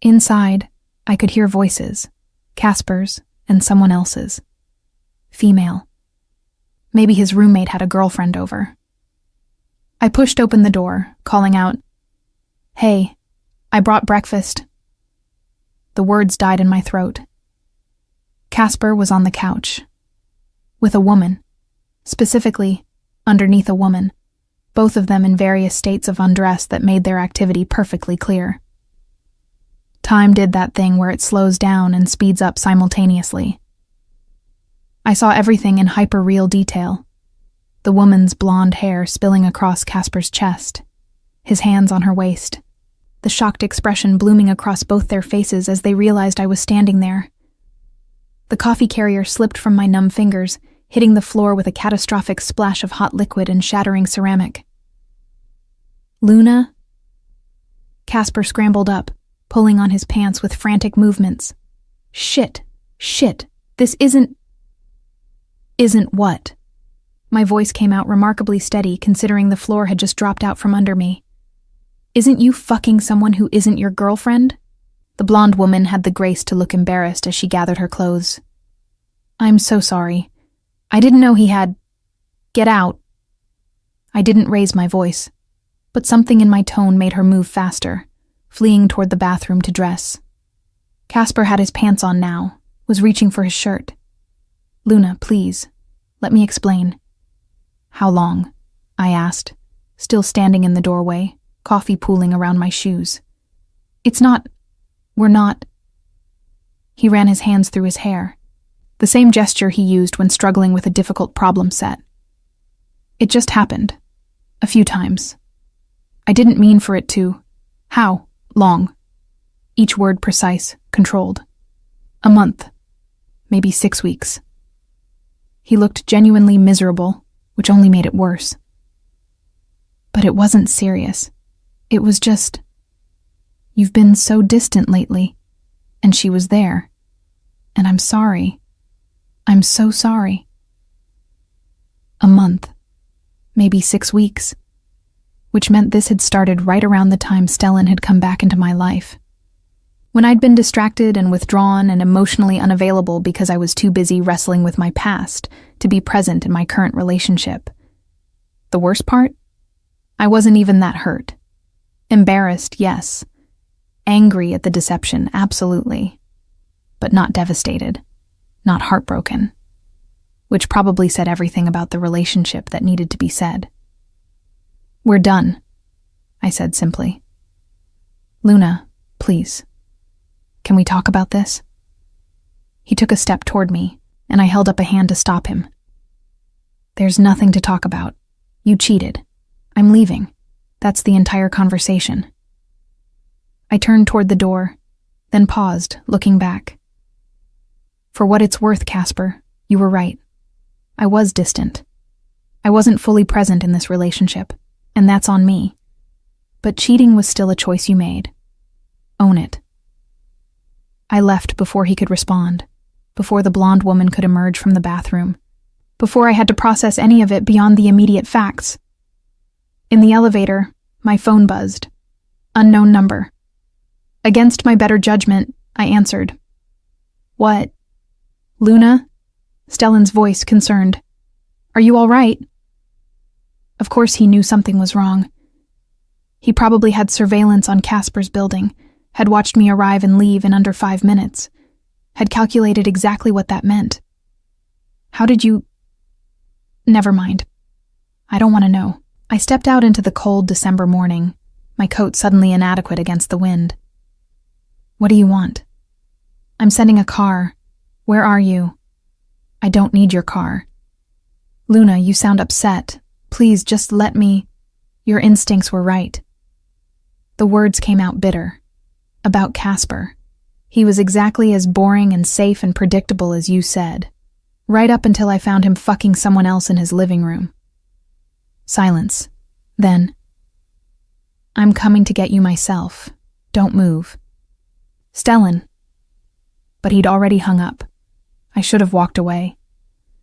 Inside, I could hear voices, Casper's and someone else's. Female. Maybe his roommate had a girlfriend over. I pushed open the door, calling out, "Hey, I brought breakfast." The words died in my throat. Casper was on the couch. With a woman. Specifically, underneath a woman. Both of them in various states of undress that made their activity perfectly clear. Time did that thing where it slows down and speeds up simultaneously. I saw everything in hyper-real detail. The woman's blonde hair spilling across Casper's chest, his hands on her waist, the shocked expression blooming across both their faces as they realized I was standing there. The coffee carrier slipped from my numb fingers, hitting the floor with a catastrophic splash of hot liquid and shattering ceramic. "Luna?" Casper scrambled up, pulling on his pants with frantic movements. Shit, this isn't what?" My voice came out remarkably steady considering the floor had just dropped out from under me. "Isn't you fucking someone who isn't your girlfriend?" The blonde woman had the grace to look embarrassed as she gathered her clothes. "I'm so sorry. I didn't know he had... Get out." I didn't raise my voice, but something in my tone made her move faster, fleeing toward the bathroom to dress. Casper had his pants on now, was reaching for his shirt. Luna, please. Let me explain. How long? I asked, still standing in the doorway, coffee pooling around my shoes. We're not. He ran his hands through his hair, the same gesture he used when struggling with a difficult problem set. It just happened. A few times. I didn't mean for it to. How long? Each word precise, controlled. A month. Maybe 6 weeks. He looked genuinely miserable, which only made it worse. But it wasn't serious. It was just, you've been so distant lately, and she was there. And I'm sorry. I'm so sorry. A month. Maybe 6 weeks. Which meant this had started right around the time Stellan had come back into my life. When I'd been distracted and withdrawn and emotionally unavailable because I was too busy wrestling with my past to be present in my current relationship. The worst part? I wasn't even that hurt. Embarrassed, yes. Angry at the deception, absolutely. But not devastated. Not heartbroken. Which probably said everything about the relationship that needed to be said. We're done, I said simply. Luna, please. Can we talk about this? He took a step toward me, and I held up a hand to stop him. There's nothing to talk about. You cheated. I'm leaving. That's the entire conversation. I turned toward the door, then paused, looking back. For what it's worth, Casper, you were right. I was distant. I wasn't fully present in this relationship, and that's on me. But cheating was still a choice you made. Own it. I left before he could respond, before the blonde woman could emerge from the bathroom, before I had to process any of it beyond the immediate facts. In the elevator, my phone buzzed. Unknown number. Against my better judgment, I answered. What? Luna? Stellan's voice concerned. Are you all right? Of course he knew something was wrong. He probably had surveillance on Casper's building, had watched me arrive and leave in under 5 minutes, had calculated exactly what that meant. How did you... Never mind. I don't want to know. I stepped out into the cold December morning, my coat suddenly inadequate against the wind. What do you want? I'm sending a car. Where are you? I don't need your car. Luna, you sound upset. Please, just let me... Your instincts were right. The words came out bitter. About Casper. He was exactly as boring and safe and predictable as you said. Right up until I found him fucking someone else in his living room. Silence. Then, I'm coming to get you myself. Don't move. Stellan. But he'd already hung up. I should have walked away.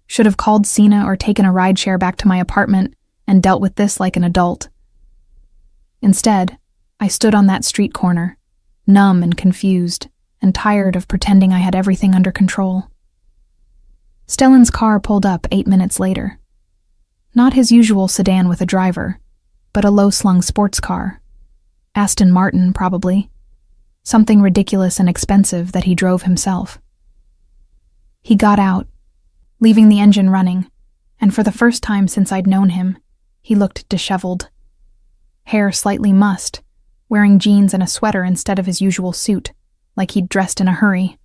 Should have called Sina or taken a rideshare back to my apartment and dealt with this like an adult. Instead, I stood on that street corner, numb and confused, and tired of pretending I had everything under control. Stellan's car pulled up 8 minutes later. Not his usual sedan with a driver, but a low-slung sports car. Aston Martin, probably. Something ridiculous and expensive that he drove himself. He got out, leaving the engine running, and for the first time since I'd known him, he looked disheveled. Hair slightly mussed, wearing jeans and a sweater instead of his usual suit, like he'd dressed in a hurry.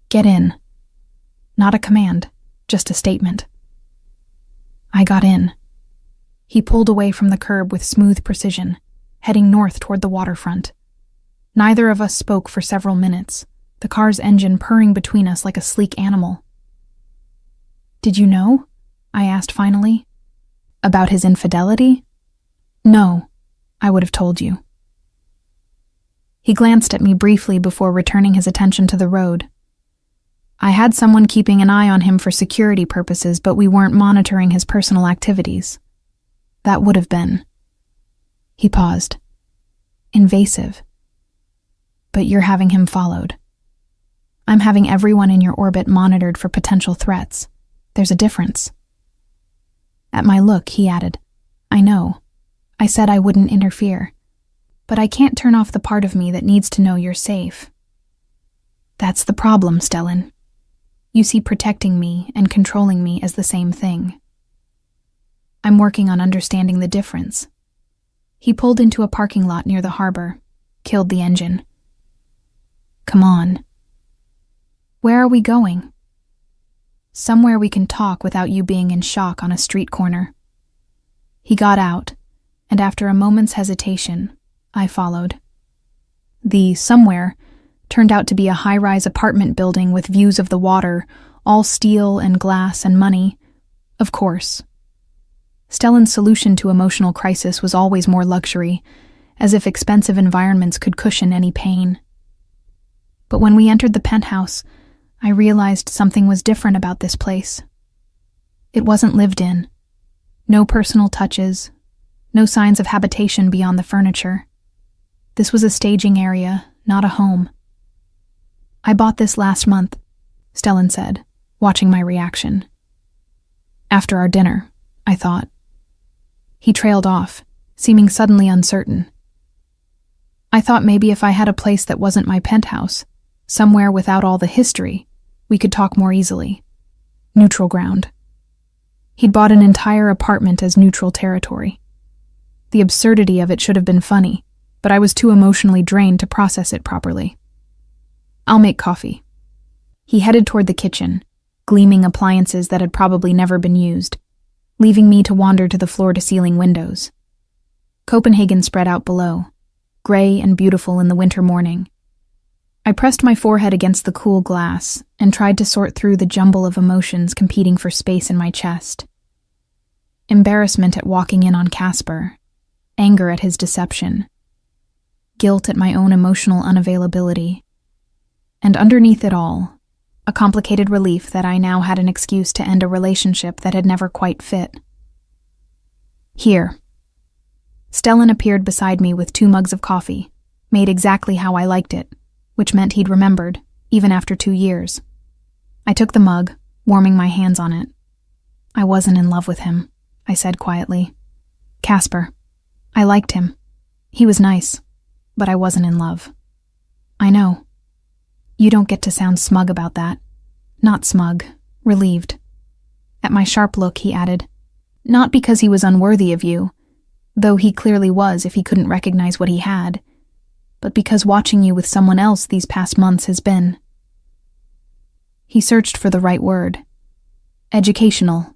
Get in. Not a command, just a statement. I got in. He pulled away from the curb with smooth precision, heading north toward the waterfront. Neither of us spoke for several minutes, the car's engine purring between us like a sleek animal. Did you know? I asked finally. About his infidelity? No, I would have told you. He glanced at me briefly before returning his attention to the road. I had someone keeping an eye on him for security purposes, but we weren't monitoring his personal activities. That would have been. He paused. Invasive. But you're having him followed. I'm having everyone in your orbit monitored for potential threats. There's a difference. At my look, he added, I know. I said I wouldn't interfere. But I can't turn off the part of me that needs to know you're safe. That's the problem, Stellan. You see protecting me and controlling me as the same thing. I'm working on understanding the difference. He pulled into a parking lot near the harbor, killed the engine. Come on. Where are we going? Somewhere we can talk without you being in shock on a street corner. He got out, and after a moment's hesitation, I followed. The somewhere turned out to be a high-rise apartment building with views of the water, all steel and glass and money. Of course. Stellan's solution to emotional crisis was always more luxury, as if expensive environments could cushion any pain. But when we entered the penthouse, I realized something was different about this place. It wasn't lived in. No personal touches, no signs of habitation beyond the furniture. This was a staging area, not a home. I bought this last month, Stellan said, watching my reaction. After our dinner, I thought. He trailed off, seeming suddenly uncertain. I thought maybe if I had a place that wasn't my penthouse, somewhere without all the history, we could talk more easily. Neutral ground. He'd bought an entire apartment as neutral territory. The absurdity of it should have been funny, but I was too emotionally drained to process it properly. I'll make coffee. He headed toward the kitchen, gleaming appliances that had probably never been used, leaving me to wander to the floor-to-ceiling windows. Copenhagen spread out below, gray and beautiful in the winter morning. I pressed my forehead against the cool glass and tried to sort through the jumble of emotions competing for space in my chest. Embarrassment at walking in on Casper, anger at his deception, guilt at my own emotional unavailability, and underneath it all, a complicated relief that I now had an excuse to end a relationship that had never quite fit. Here. Stellan appeared beside me with 2 mugs of coffee, made exactly how I liked it, which meant he'd remembered, even after 2 years. I took the mug, warming my hands on it. I wasn't in love with him, I said quietly. Casper. I liked him. He was nice, but I wasn't in love. I know. You don't get to sound smug about that. Not smug, relieved. At my sharp look, he added, not because he was unworthy of you, though he clearly was if he couldn't recognize what he had, but because watching you with someone else these past months has been. He searched for the right word. Educational.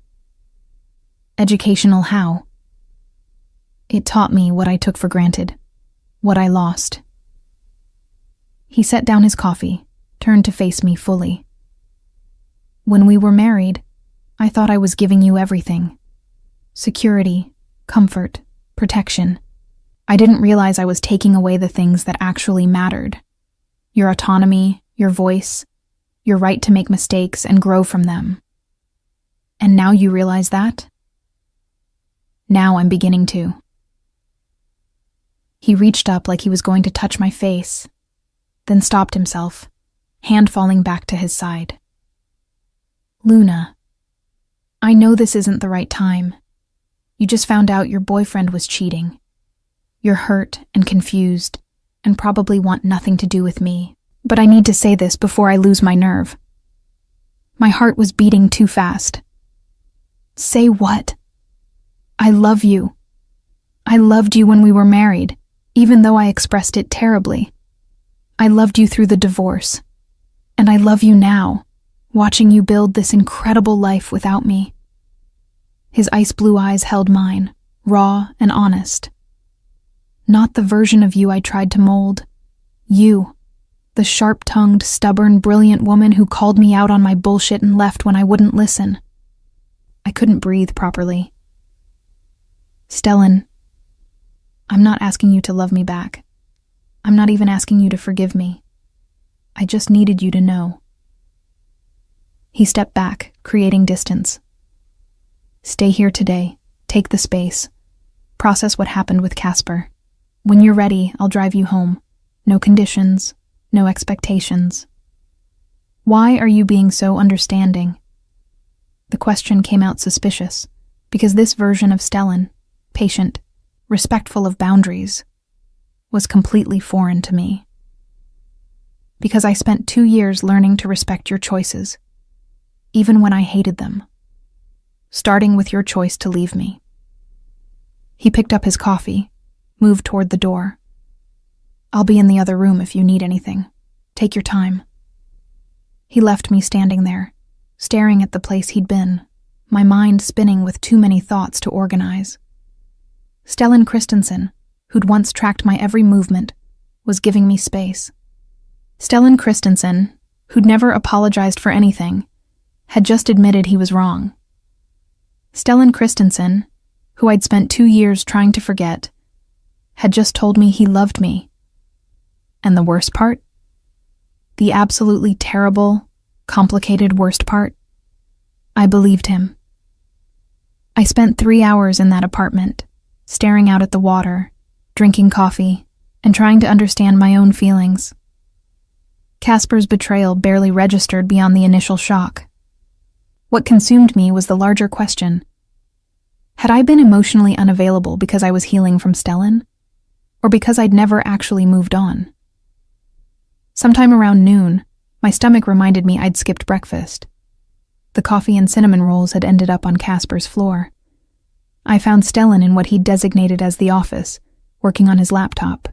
Educational how? It taught me what I took for granted, what I lost. He set down his coffee, turned to face me fully. When we were married, I thought I was giving you everything. Security, comfort, protection. I didn't realize I was taking away the things that actually mattered. Your autonomy, your voice, your right to make mistakes and grow from them. And now you realize that? Now I'm beginning to. He reached up like he was going to touch my face, then stopped himself, hand falling back to his side. Luna, I know this isn't the right time. You just found out your boyfriend was cheating. You're hurt and confused, and probably want nothing to do with me, but I need to say this before I lose my nerve. My heart was beating too fast. Say what? I love you. I loved you when we were married, even though I expressed it terribly. I loved you through the divorce. And I love you now, watching you build this incredible life without me. His ice blue eyes held mine, raw and honest. Not the version of you I tried to mold. You, the sharp-tongued, stubborn, brilliant woman who called me out on my bullshit and left when I wouldn't listen. I couldn't breathe properly. Stellan, I'm not asking you to love me back. I'm not even asking you to forgive me. I just needed you to know. He stepped back, creating distance. Stay here today. Take the space. Process what happened with Casper. When you're ready, I'll drive you home. No conditions, no expectations. Why are you being so understanding? The question came out suspicious, because this version of Stellan, patient, respectful of boundaries, was completely foreign to me. Because I spent 2 years learning to respect your choices, even when I hated them. Starting with your choice to leave me. He picked up his coffee, moved toward the door. I'll be in the other room if you need anything. Take your time. He left me standing there, staring at the place he'd been, my mind spinning with too many thoughts to organize. Stellan Christensen, who'd once tracked my every movement, was giving me space. Stellan Christensen, who'd never apologized for anything, had just admitted he was wrong. Stellan Christensen, who I'd spent 2 years trying to forget, had just told me he loved me. And the worst part? The absolutely terrible, complicated worst part? I believed him. I spent 3 hours in that apartment, staring out at the water, drinking coffee, and trying to understand my own feelings. Casper's betrayal barely registered beyond the initial shock. What consumed me was the larger question. Had I been emotionally unavailable because I was healing from Stellan? Or because I'd never actually moved on? Sometime around noon, my stomach reminded me I'd skipped breakfast. The coffee and cinnamon rolls had ended up on Casper's floor. I found Stellan in what he'd designated as the office, working on his laptop,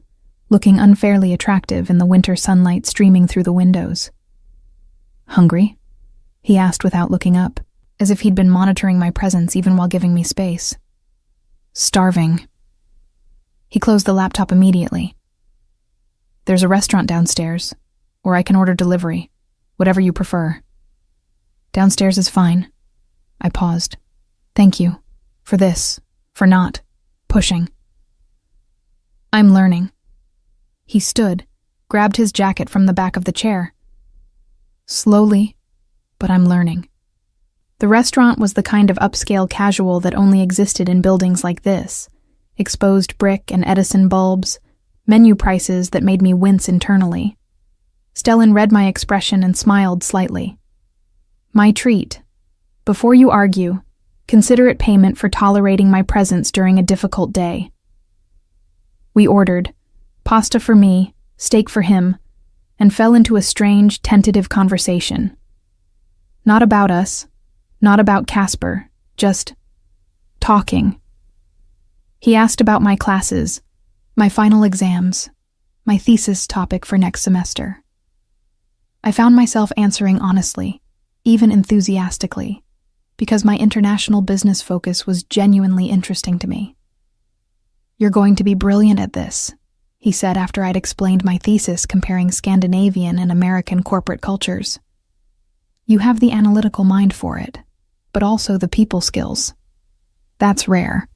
looking unfairly attractive in the winter sunlight streaming through the windows. "Hungry?" he asked without looking up, as if he'd been monitoring my presence even while giving me space. "Starving." He closed the laptop immediately. "There's a restaurant downstairs, or I can order delivery, whatever you prefer." "Downstairs is fine." I paused. "Thank you. For this. For not. Pushing." "I'm learning." He stood, grabbed his jacket from the back of the chair. "Slowly, but I'm learning." The restaurant was the kind of upscale casual that only existed in buildings like this. Exposed brick and Edison bulbs, menu prices that made me wince internally. Stellan read my expression and smiled slightly. "My treat. Before you argue, consider it payment for tolerating my presence during a difficult day." We ordered, pasta for me, steak for him, and fell into a strange, tentative conversation. Not about us, not about Casper, just talking. He asked about my classes, my final exams, my thesis topic for next semester. I found myself answering honestly, even enthusiastically, because my international business focus was genuinely interesting to me. "You're going to be brilliant at this," he said after I'd explained my thesis comparing Scandinavian and American corporate cultures. "You have the analytical mind for it, but also the people skills. That's rare.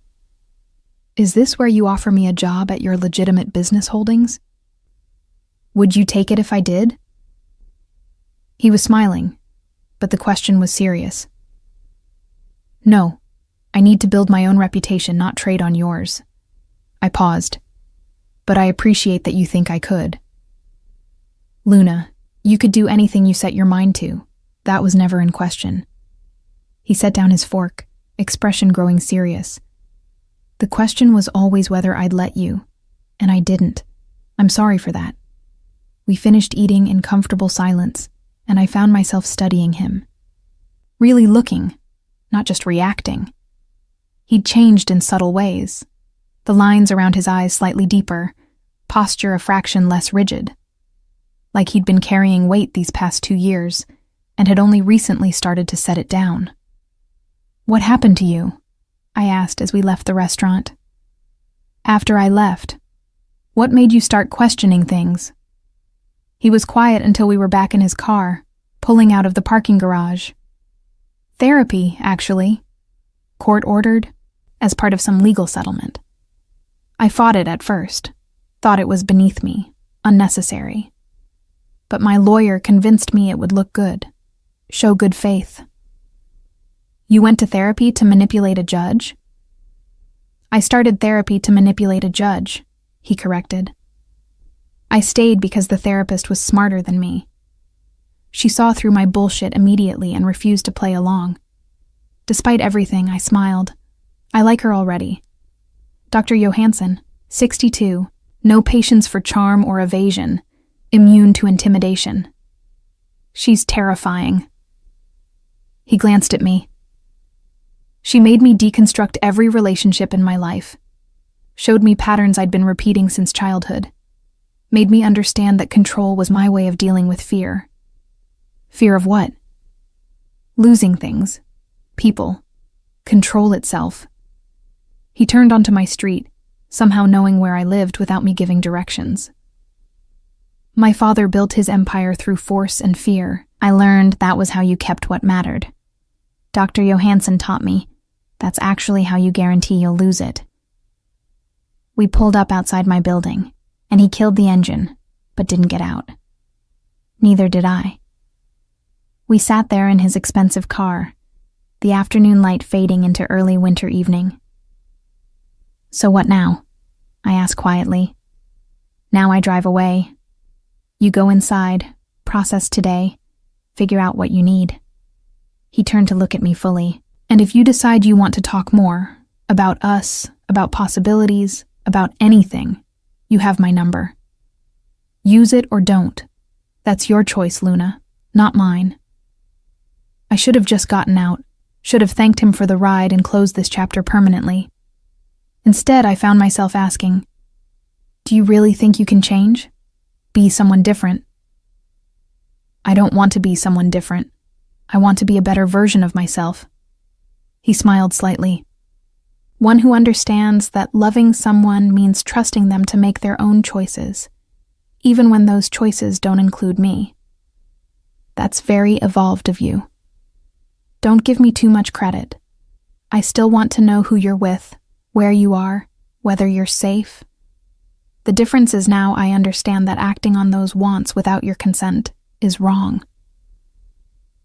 Is this where you offer me a job at your legitimate business holdings? Would you take it if I did?" He was smiling, but the question was serious. "No, I need to build my own reputation, not trade on yours." I paused. "But I appreciate that you think I could." "Luna, you could do anything you set your mind to. That was never in question." He set down his fork, expression growing serious. "The question was always whether I'd let you, and I didn't. I'm sorry for that." We finished eating in comfortable silence, and I found myself studying him. Really looking, not just reacting. He'd changed in subtle ways. The lines around his eyes slightly deeper, posture a fraction less rigid. Like he'd been carrying weight these past 2 years, and had only recently started to set it down. "What happened to you?" I asked as we left the restaurant. "After I left, what made you start questioning things?" He was quiet until we were back in his car, pulling out of the parking garage. "Therapy, actually. Court-ordered, as part of some legal settlement. I fought it at first, thought it was beneath me, unnecessary. But my lawyer convinced me it would look good, show good faith." "You went to therapy to manipulate a judge?" "I started therapy to manipulate a judge," he corrected. "I stayed because the therapist was smarter than me. She saw through my bullshit immediately and refused to play along. Despite everything, I smiled. I like her already. Dr. Johansson, 62, no patience for charm or evasion, immune to intimidation. She's terrifying." He glanced at me. She made me deconstruct every relationship in my life, showed me patterns I'd been repeating since childhood, made me understand that control was my way of dealing with fear. Fear of what? Losing things, people, control itself. He turned onto my street, somehow knowing where I lived without me giving directions. My father built his empire through force and fear. I learned that was how you kept what mattered. Dr. Johansson taught me that's actually how you guarantee you'll lose it. We pulled up outside my building, and he killed the engine, but didn't get out. Neither did I. We sat there in his expensive car, the afternoon light fading into early winter evening. So what now? I asked quietly. Now I drive away. You go inside, process today, figure out what you need. He turned to look at me fully. And if you decide you want to talk more, about us, about possibilities, about anything, you have my number. Use it or don't. That's your choice, Luna, not mine. I should have just gotten out, should have thanked him for the ride and closed this chapter permanently. Instead, I found myself asking, do you really think you can change? Be someone different? I don't want to be someone different. I want to be a better version of myself. He smiled slightly. One who understands that loving someone means trusting them to make their own choices, even when those choices don't include me. That's very evolved of you. Don't give me too much credit. I still want to know who you're with, where you are, whether you're safe. The difference is now I understand that acting on those wants without your consent is wrong.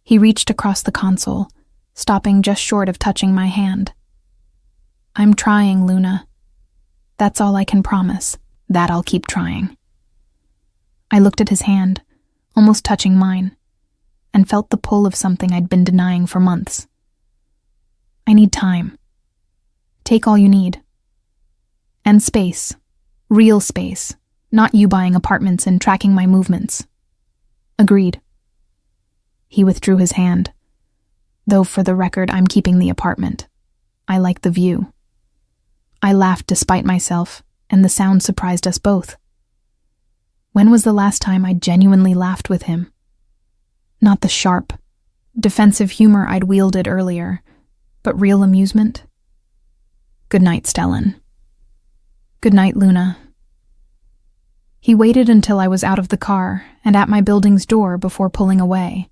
He reached across the console, stopping just short of touching my hand. I'm trying, Luna. That's all I can promise. That I'll keep trying. I looked at his hand, almost touching mine, and felt the pull of something I'd been denying for months. I need time. Take all you need. And space. Real space. Not you buying apartments and tracking my movements. Agreed. He withdrew his hand. Though for the record, I'm keeping the apartment. I like the view. I laughed despite myself, and the sound surprised us both. When was the last time I genuinely laughed with him? Not the sharp, defensive humor I'd wielded earlier, but real amusement. Good night, Stellan. Good night, Luna. He waited until I was out of the car and at my building's door before pulling away,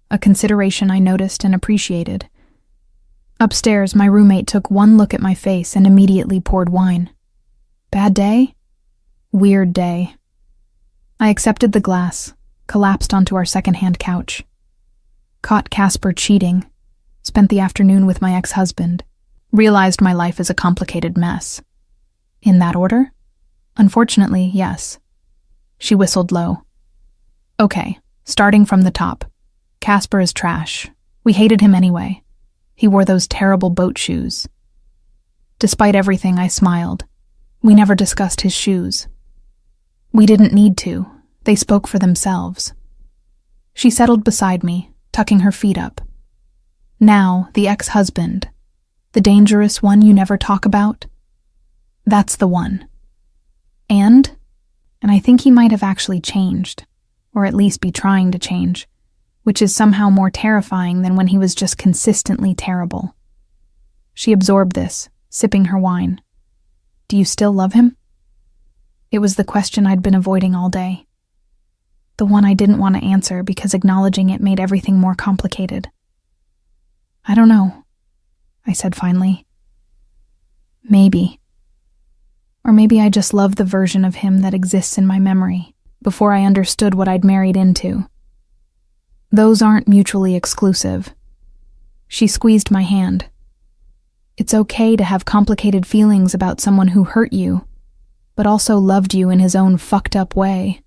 a consideration I noticed and appreciated. Upstairs, my roommate took one look at my face and immediately poured wine. Bad day? Weird day. I accepted the glass, collapsed onto our second-hand couch. Caught Casper cheating, spent the afternoon with my ex-husband, realized my life is a complicated mess. In that order? Unfortunately, yes. She whistled low. Okay, starting from the top. Casper is trash. We hated him anyway. He wore those terrible boat shoes. Despite everything, I smiled. We never discussed his shoes. We didn't need to. They spoke for themselves. She settled beside me, tucking her feet up. Now, the ex-husband. The dangerous one you never talk about? That's the one. And I think he might have actually changed, or at least be trying to change, which is somehow more terrifying than when he was just consistently terrible. She absorbed this, sipping her wine. Do you still love him? It was the question I'd been avoiding all day. The one I didn't want to answer because acknowledging it made everything more complicated. I don't know, I said finally. Maybe. Or maybe I just love the version of him that exists in my memory, before I understood what I'd married into. Those aren't mutually exclusive. She squeezed my hand. It's okay to have complicated feelings about someone who hurt you, but also loved you in his own fucked up way.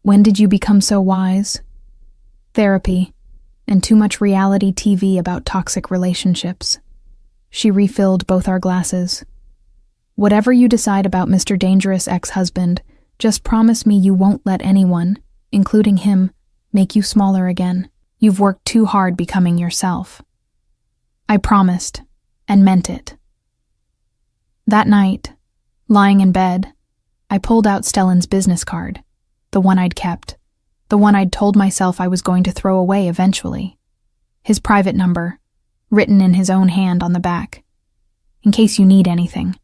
When did you become so wise? Therapy, and too much reality TV about toxic relationships. She refilled both our glasses. Whatever you decide about Mr. Dangerous ex-husband, just promise me you won't let anyone, including him, make you smaller again. You've worked too hard becoming yourself. I promised, and meant it. That night, lying in bed, I pulled out Stellan's business card, the one I'd kept, the one I'd told myself I was going to throw away eventually. His private number, written in his own hand on the back. In case you need anything.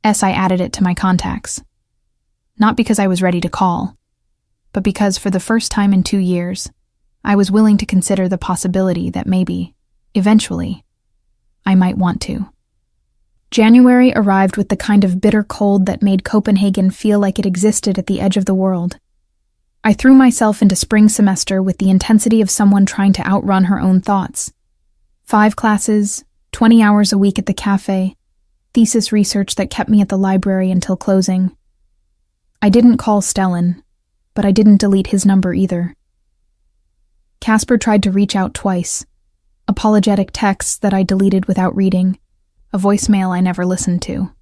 I added it to my contacts. Not because I was ready to call, but because for the first time in 2 years, I was willing to consider the possibility that maybe, eventually, I might want to. January arrived with the kind of bitter cold that made Copenhagen feel like it existed at the edge of the world. I threw myself into spring semester with the intensity of someone trying to outrun her own thoughts. 5 classes, 20 hours a week at the cafe, thesis research that kept me at the library until closing. I didn't call Stellan, but I didn't delete his number either. Casper tried to reach out twice, apologetic texts that I deleted without reading, a voicemail I never listened to.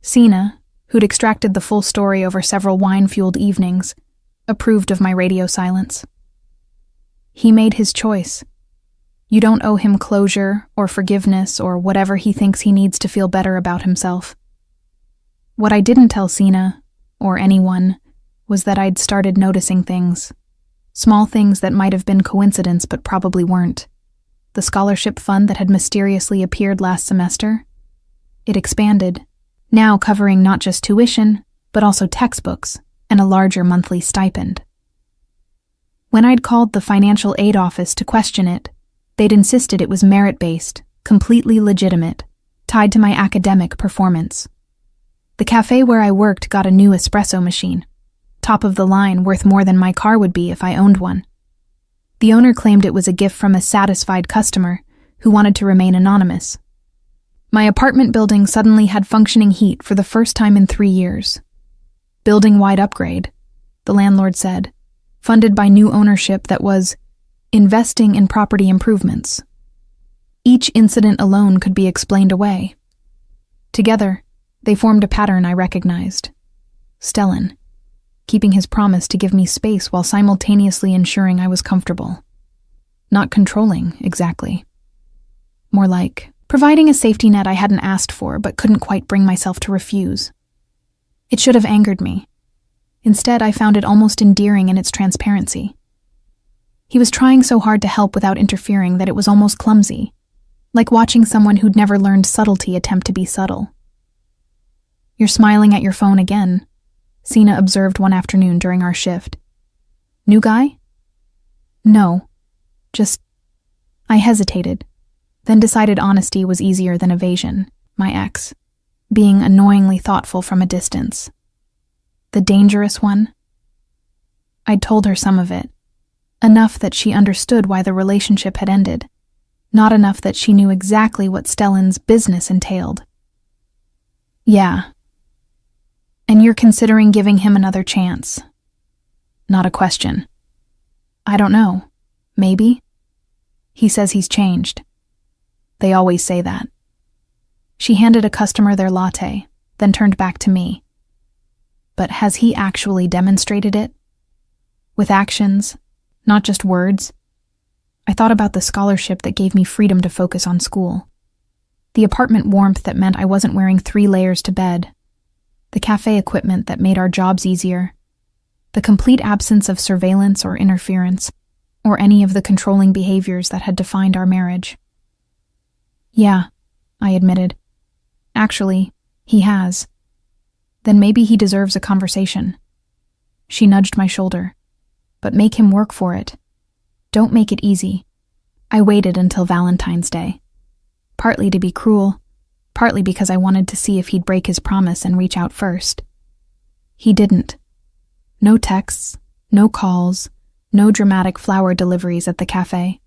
Sina, who'd extracted the full story over several wine-fueled evenings, approved of my radio silence. He made his choice. You don't owe him closure or forgiveness or whatever he thinks he needs to feel better about himself. What I didn't tell Sina, or anyone, was that I'd started noticing things. Small things that might have been coincidence but probably weren't. The scholarship fund that had mysteriously appeared last semester? It expanded, now covering not just tuition, but also textbooks and a larger monthly stipend. When I'd called the financial aid office to question it, they'd insisted it was merit-based, completely legitimate, tied to my academic performance. The cafe where I worked got a new espresso machine, top of the line, worth more than my car would be if I owned one. The owner claimed it was a gift from a satisfied customer who wanted to remain anonymous. My apartment building suddenly had functioning heat for the first time in 3 years. Building-wide upgrade, the landlord said, funded by new ownership that was investing in property improvements. Each incident alone could be explained away. Together, they formed a pattern I recognized. Stellan, keeping his promise to give me space while simultaneously ensuring I was comfortable. Not controlling, exactly. More like providing a safety net I hadn't asked for but couldn't quite bring myself to refuse. It should have angered me. Instead, I found it almost endearing in its transparency. He was trying so hard to help without interfering that it was almost clumsy, like watching someone who'd never learned subtlety attempt to be subtle. You're smiling at your phone again, Sina observed one afternoon during our shift. New guy? No. I hesitated, then decided honesty was easier than evasion, my ex, being annoyingly thoughtful from a distance. The dangerous one? I'd told her some of it, enough that she understood why the relationship had ended, not enough that she knew exactly what Stellan's business entailed. Yeah. And you're considering giving him another chance? Not a question. I don't know. Maybe? He says he's changed. They always say that. She handed a customer their latte, then turned back to me. But has he actually demonstrated it? With actions, not just words? I thought about the scholarship that gave me freedom to focus on school. The apartment warmth that meant I wasn't wearing 3 layers to bed. The cafe equipment that made our jobs easier. The complete absence of surveillance or interference, or any of the controlling behaviors that had defined our marriage. Yeah, I admitted. Actually, he has. Then maybe he deserves a conversation. She nudged my shoulder. But make him work for it. Don't make it easy. I waited until Valentine's Day. Partly to be cruel, partly because I wanted to see if he'd break his promise and reach out first. He didn't. No texts, no calls, no dramatic flower deliveries at the cafe.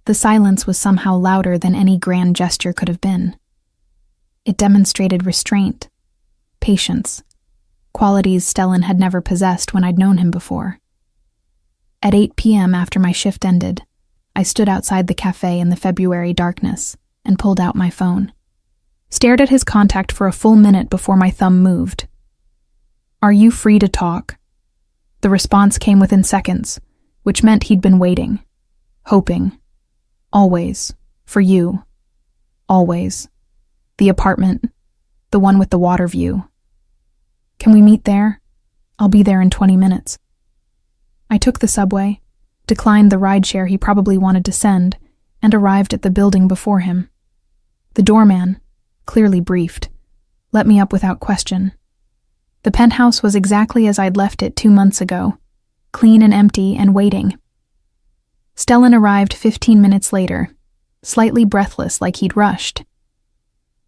The silence was somehow louder than any grand gesture could have been. It demonstrated restraint, patience, qualities Stellan had never possessed when I'd known him before. At 8 p.m. after my shift ended, I stood outside the cafe in the February darkness and pulled out my phone. Stared at his contact for a full minute before my thumb moved. Are you free to talk? The response came within seconds, which meant he'd been waiting, hoping, always, for you, always. The apartment, the one with the water view. Can we meet there? I'll be there in 20 minutes. I took the subway, declined the rideshare he probably wanted to send, and arrived at the building before him. The doorman, clearly briefed, let me up without question. The penthouse was exactly as I'd left it 2 months ago, clean and empty and waiting. Stellan arrived 15 minutes later, slightly breathless like he'd rushed.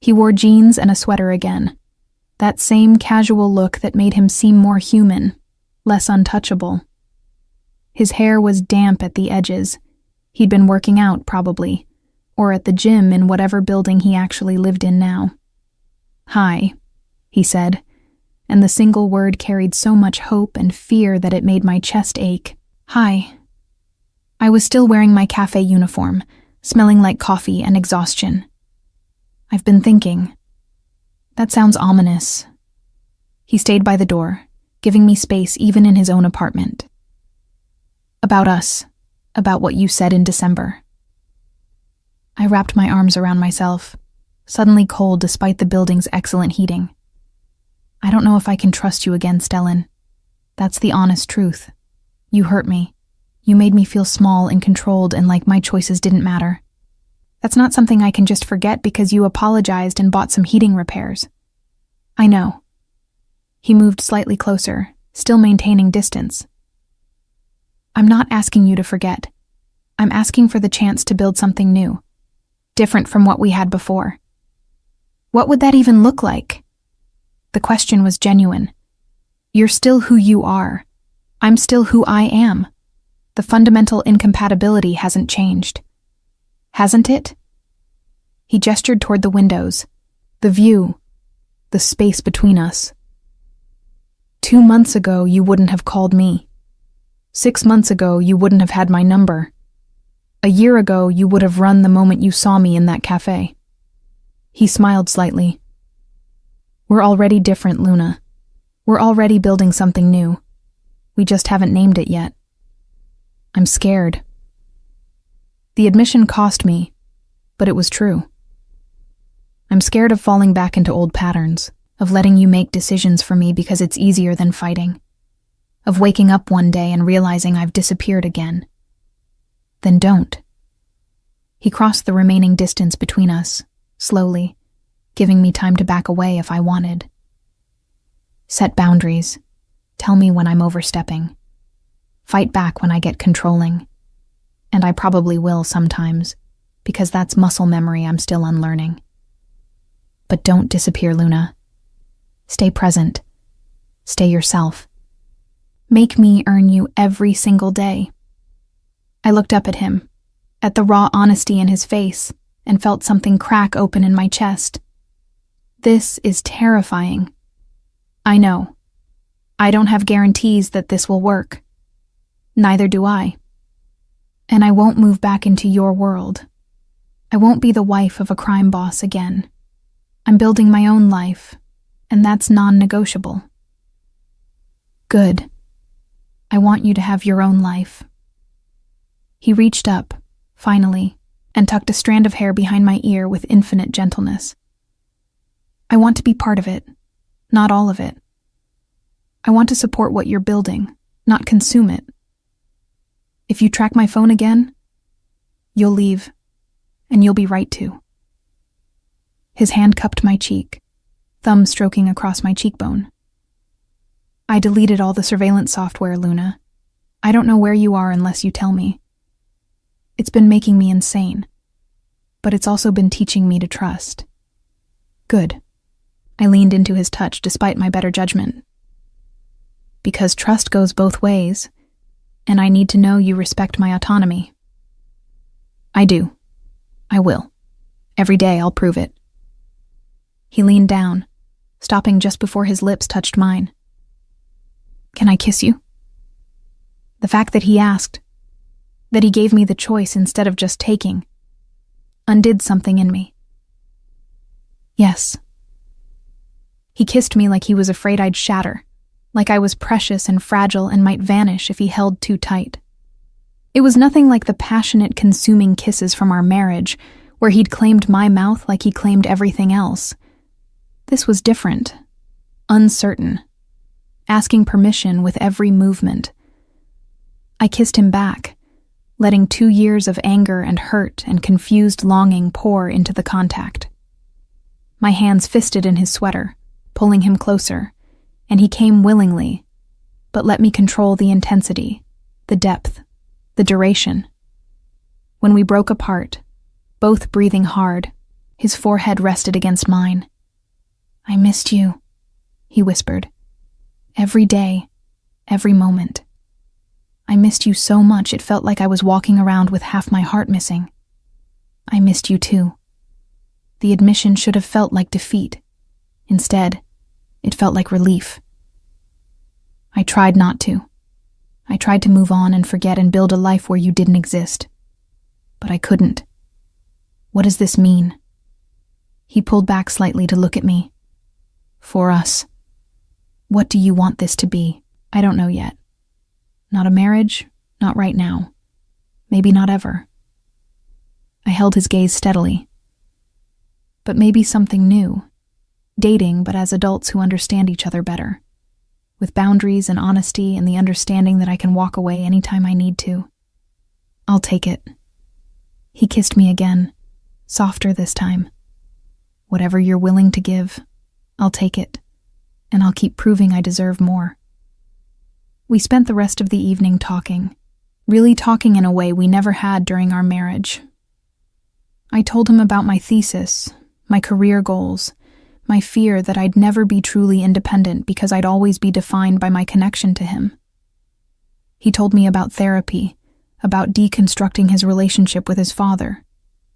He wore jeans and a sweater again, that same casual look that made him seem more human, less untouchable. His hair was damp at the edges. He'd been working out, probably, or at the gym in whatever building he actually lived in now. "Hi," he said, and the single word carried so much hope and fear that it made my chest ache. "Hi." I was still wearing my cafe uniform, smelling like coffee and exhaustion. "I've been thinking." That sounds ominous. He stayed by the door, giving me space even in his own apartment. "About us, about what you said in December." I wrapped my arms around myself, suddenly cold despite the building's excellent heating. "I don't know if I can trust you again, Stellan. That's the honest truth. You hurt me. You made me feel small and controlled and like my choices didn't matter. That's not something I can just forget because you apologized and bought some heating repairs. I know." He moved slightly closer, still maintaining distance. "I'm not asking you to forget. I'm asking for the chance to build something new, different from what we had before. What would that even look like?" The question was genuine. You're still who you are. I'm still who I am. The fundamental incompatibility hasn't changed. Hasn't it? He gestured toward the windows, the view, the space between us. 2 months ago, you wouldn't have called me. 6 months ago, you wouldn't have had my number. A year ago, you would have run the moment you saw me in that cafe. He smiled slightly. We're already different, Luna. We're already building something new. We just haven't named it yet. I'm scared. The admission cost me, but it was true. I'm scared of falling back into old patterns, of letting you make decisions for me because it's easier than fighting, of waking up one day and realizing I've disappeared again. Then don't. He crossed the remaining distance between us, slowly, giving me time to back away if I wanted. Set boundaries. Tell me when I'm overstepping. Fight back when I get controlling. And I probably will sometimes, because that's muscle memory I'm still unlearning. But don't disappear, Luna. Stay present. Stay yourself. Make me earn you every single day. I looked up at him, at the raw honesty in his face, and felt something crack open in my chest. This is terrifying. I know. I don't have guarantees that this will work. Neither do I. And I won't move back into your world. I won't be the wife of a crime boss again. I'm building my own life, and that's non-negotiable. Good. I want you to have your own life. He reached up, finally, and tucked a strand of hair behind my ear with infinite gentleness. I want to be part of it, not all of it. I want to support what you're building, not consume it. If you track my phone again, you'll leave, and you'll be right to. His hand cupped my cheek, thumb stroking across my cheekbone. I deleted all the surveillance software, Luna. I don't know where you are unless you tell me. It's been making me insane, but it's also been teaching me to trust. Good. I leaned into his touch despite my better judgment. Because trust goes both ways, and I need to know you respect my autonomy. I do. I will. Every day I'll prove it. He leaned down, stopping just before his lips touched mine. Can I kiss you? The fact that he asked, that he gave me the choice instead of just taking, undid something in me. Yes. He kissed me like he was afraid I'd shatter, like I was precious and fragile and might vanish if he held too tight. It was nothing like the passionate, consuming kisses from our marriage, where he'd claimed my mouth like he claimed everything else. This was different, uncertain, asking permission with every movement. I kissed him back, letting 2 years of anger and hurt and confused longing pour into the contact. My hands fisted in his sweater, pulling him closer, and he came willingly, but let me control the intensity, the depth, the duration. When we broke apart, both breathing hard, his forehead rested against mine. "I missed you," he whispered. "Every day, every moment. I missed you so much it felt like I was walking around with half my heart missing. I missed you too." The admission should have felt like defeat. Instead, it felt like relief. I tried not to. I tried to move on and forget and build a life where you didn't exist. But I couldn't. What does this mean? He pulled back slightly to look at me. For us. What do you want this to be? I don't know yet. Not a marriage, not right now. Maybe not ever. I held his gaze steadily. But maybe something new. Dating, but as adults who understand each other better. With boundaries and honesty and the understanding that I can walk away anytime I need to. I'll take it. He kissed me again, softer this time. Whatever you're willing to give, I'll take it, and I'll keep proving I deserve more. We spent the rest of the evening talking, really talking in a way we never had during our marriage. I told him about my thesis, my career goals, my fear that I'd never be truly independent because I'd always be defined by my connection to him. He told me about therapy, about deconstructing his relationship with his father,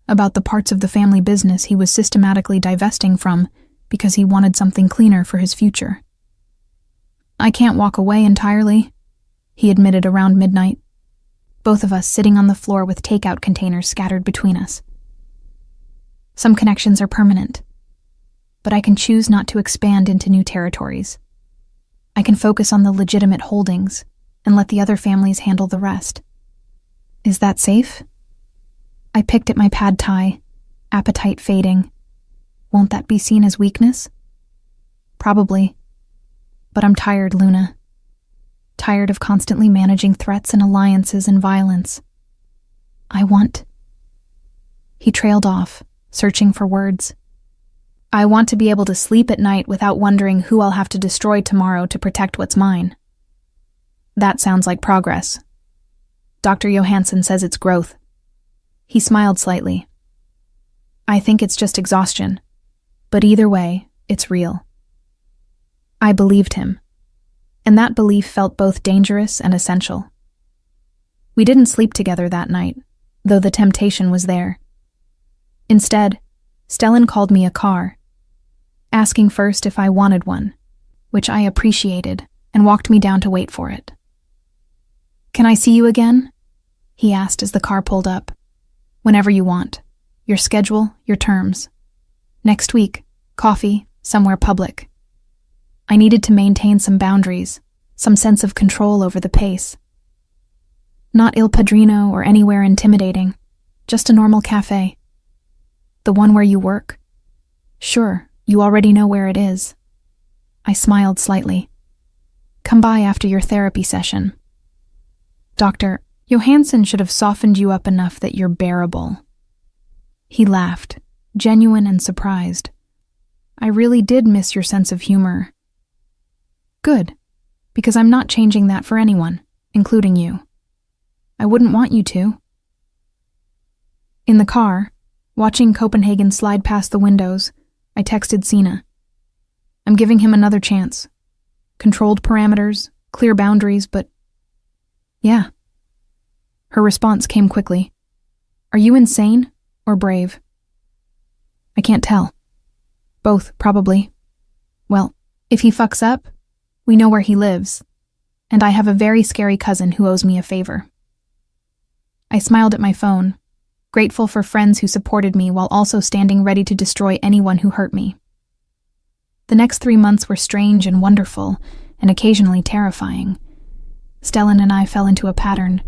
about the parts of the family business he was systematically divesting from because he wanted something cleaner for his future. "I can't walk away entirely," he admitted around midnight, both of us sitting on the floor with takeout containers scattered between us. "Some connections are permanent, but I can choose not to expand into new territories. I can focus on the legitimate holdings and let the other families handle the rest. Is that safe?" I picked at my pad thai, appetite fading. Won't that be seen as weakness? Probably. But I'm tired, Luna. Tired of constantly managing threats and alliances and violence. I want... He trailed off, searching for words. "I want to be able to sleep at night without wondering who I'll have to destroy tomorrow to protect what's mine." That sounds like progress. Dr. Johansson says it's growth. He smiled slightly. I think it's just exhaustion. But either way, it's real. I believed him, and that belief felt both dangerous and essential. We didn't sleep together that night, though the temptation was there. Instead, Stellan called me a car, asking first if I wanted one, which I appreciated, and walked me down to wait for it. "Can I see you again?" he asked as the car pulled up. "Whenever you want. Your schedule, your terms. Next week, coffee, somewhere public." I needed to maintain some boundaries, some sense of control over the pace. Not Il Padrino or anywhere intimidating, just a normal cafe. "The one where you work?" "Sure, you already know where it is." I smiled slightly. "Come by after your therapy session." "Dr. Johansson should have softened you up enough that you're bearable." He laughed, genuine and surprised. "I really did miss your sense of humor." "Good, because I'm not changing that for anyone, including you. I wouldn't want you to." In the car, watching Copenhagen slide past the windows, I texted Sina. I'm giving him another chance. Controlled parameters, clear boundaries, but... yeah. Her response came quickly. "Are you insane or brave?" "I can't tell. Both, probably. Well, if he fucks up, we know where he lives, and I have a very scary cousin who owes me a favor." I smiled at my phone, grateful for friends who supported me while also standing ready to destroy anyone who hurt me. The next 3 months were strange and wonderful, and occasionally terrifying. Stellan and I fell into a pattern,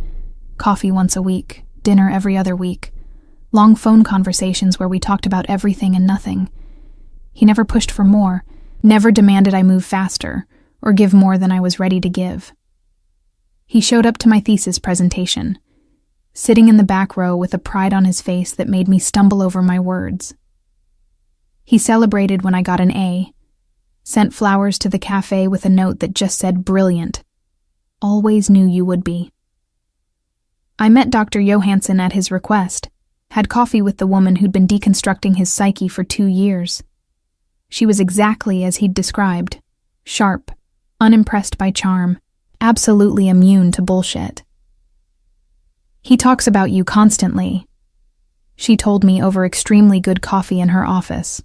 Coffee once a week, dinner every other week, long phone conversations where we talked about everything and nothing. He never pushed for more, never demanded I move faster, or give more than I was ready to give. He showed up to my thesis presentation, sitting in the back row with a pride on his face that made me stumble over my words. He celebrated when I got an A, sent flowers to the cafe with a note that just said brilliant. Always knew you would be. I met Dr. Johansson at his request, had coffee with the woman who'd been deconstructing his psyche for 2 years. She was exactly as he'd described, sharp, unimpressed by charm, absolutely immune to bullshit. He talks about you constantly, she told me over extremely good coffee in her office.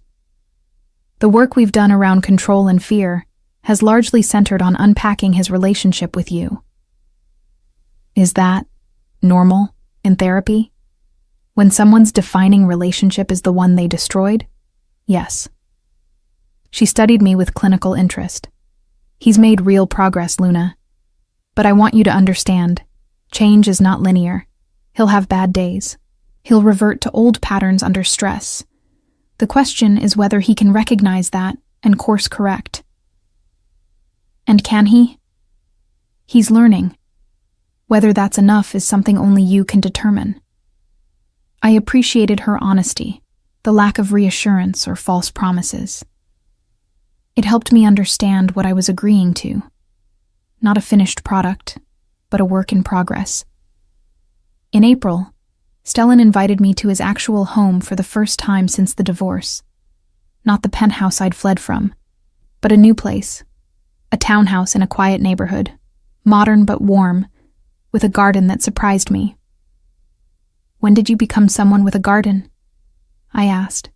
The work we've done around control and fear has largely centered on unpacking his relationship with you. Is that normal in therapy? When someone's defining relationship is the one they destroyed? Yes. She studied me with clinical interest. He's made real progress, Luna. But I want you to understand, change is not linear. He'll have bad days. He'll revert to old patterns under stress. The question is whether he can recognize that and course correct. And can he? He's learning. Whether that's enough is something only you can determine. I appreciated her honesty, the lack of reassurance or false promises. It helped me understand what I was agreeing to. Not a finished product, but a work in progress. In April, Stellan invited me to his actual home for the first time since the divorce. Not the penthouse I'd fled from, but a new place. A townhouse in a quiet neighborhood, modern but warm, with a garden that surprised me. When did you become someone with a garden? I asked,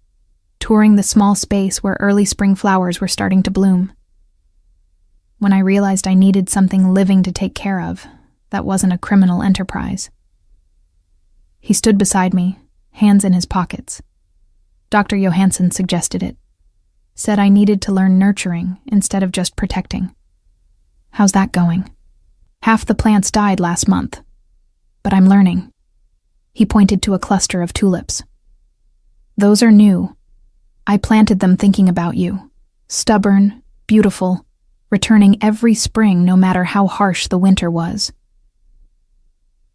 touring the small space where early spring flowers were starting to bloom. When I realized I needed something living to take care of, that wasn't a criminal enterprise. He stood beside me, hands in his pockets. Dr. Johansson suggested it. Said I needed to learn nurturing instead of just protecting. How's that going? Half the plants died last month, but I'm learning. He pointed to a cluster of tulips. Those are new. I planted them thinking about you. Stubborn, beautiful, returning every spring no matter how harsh the winter was.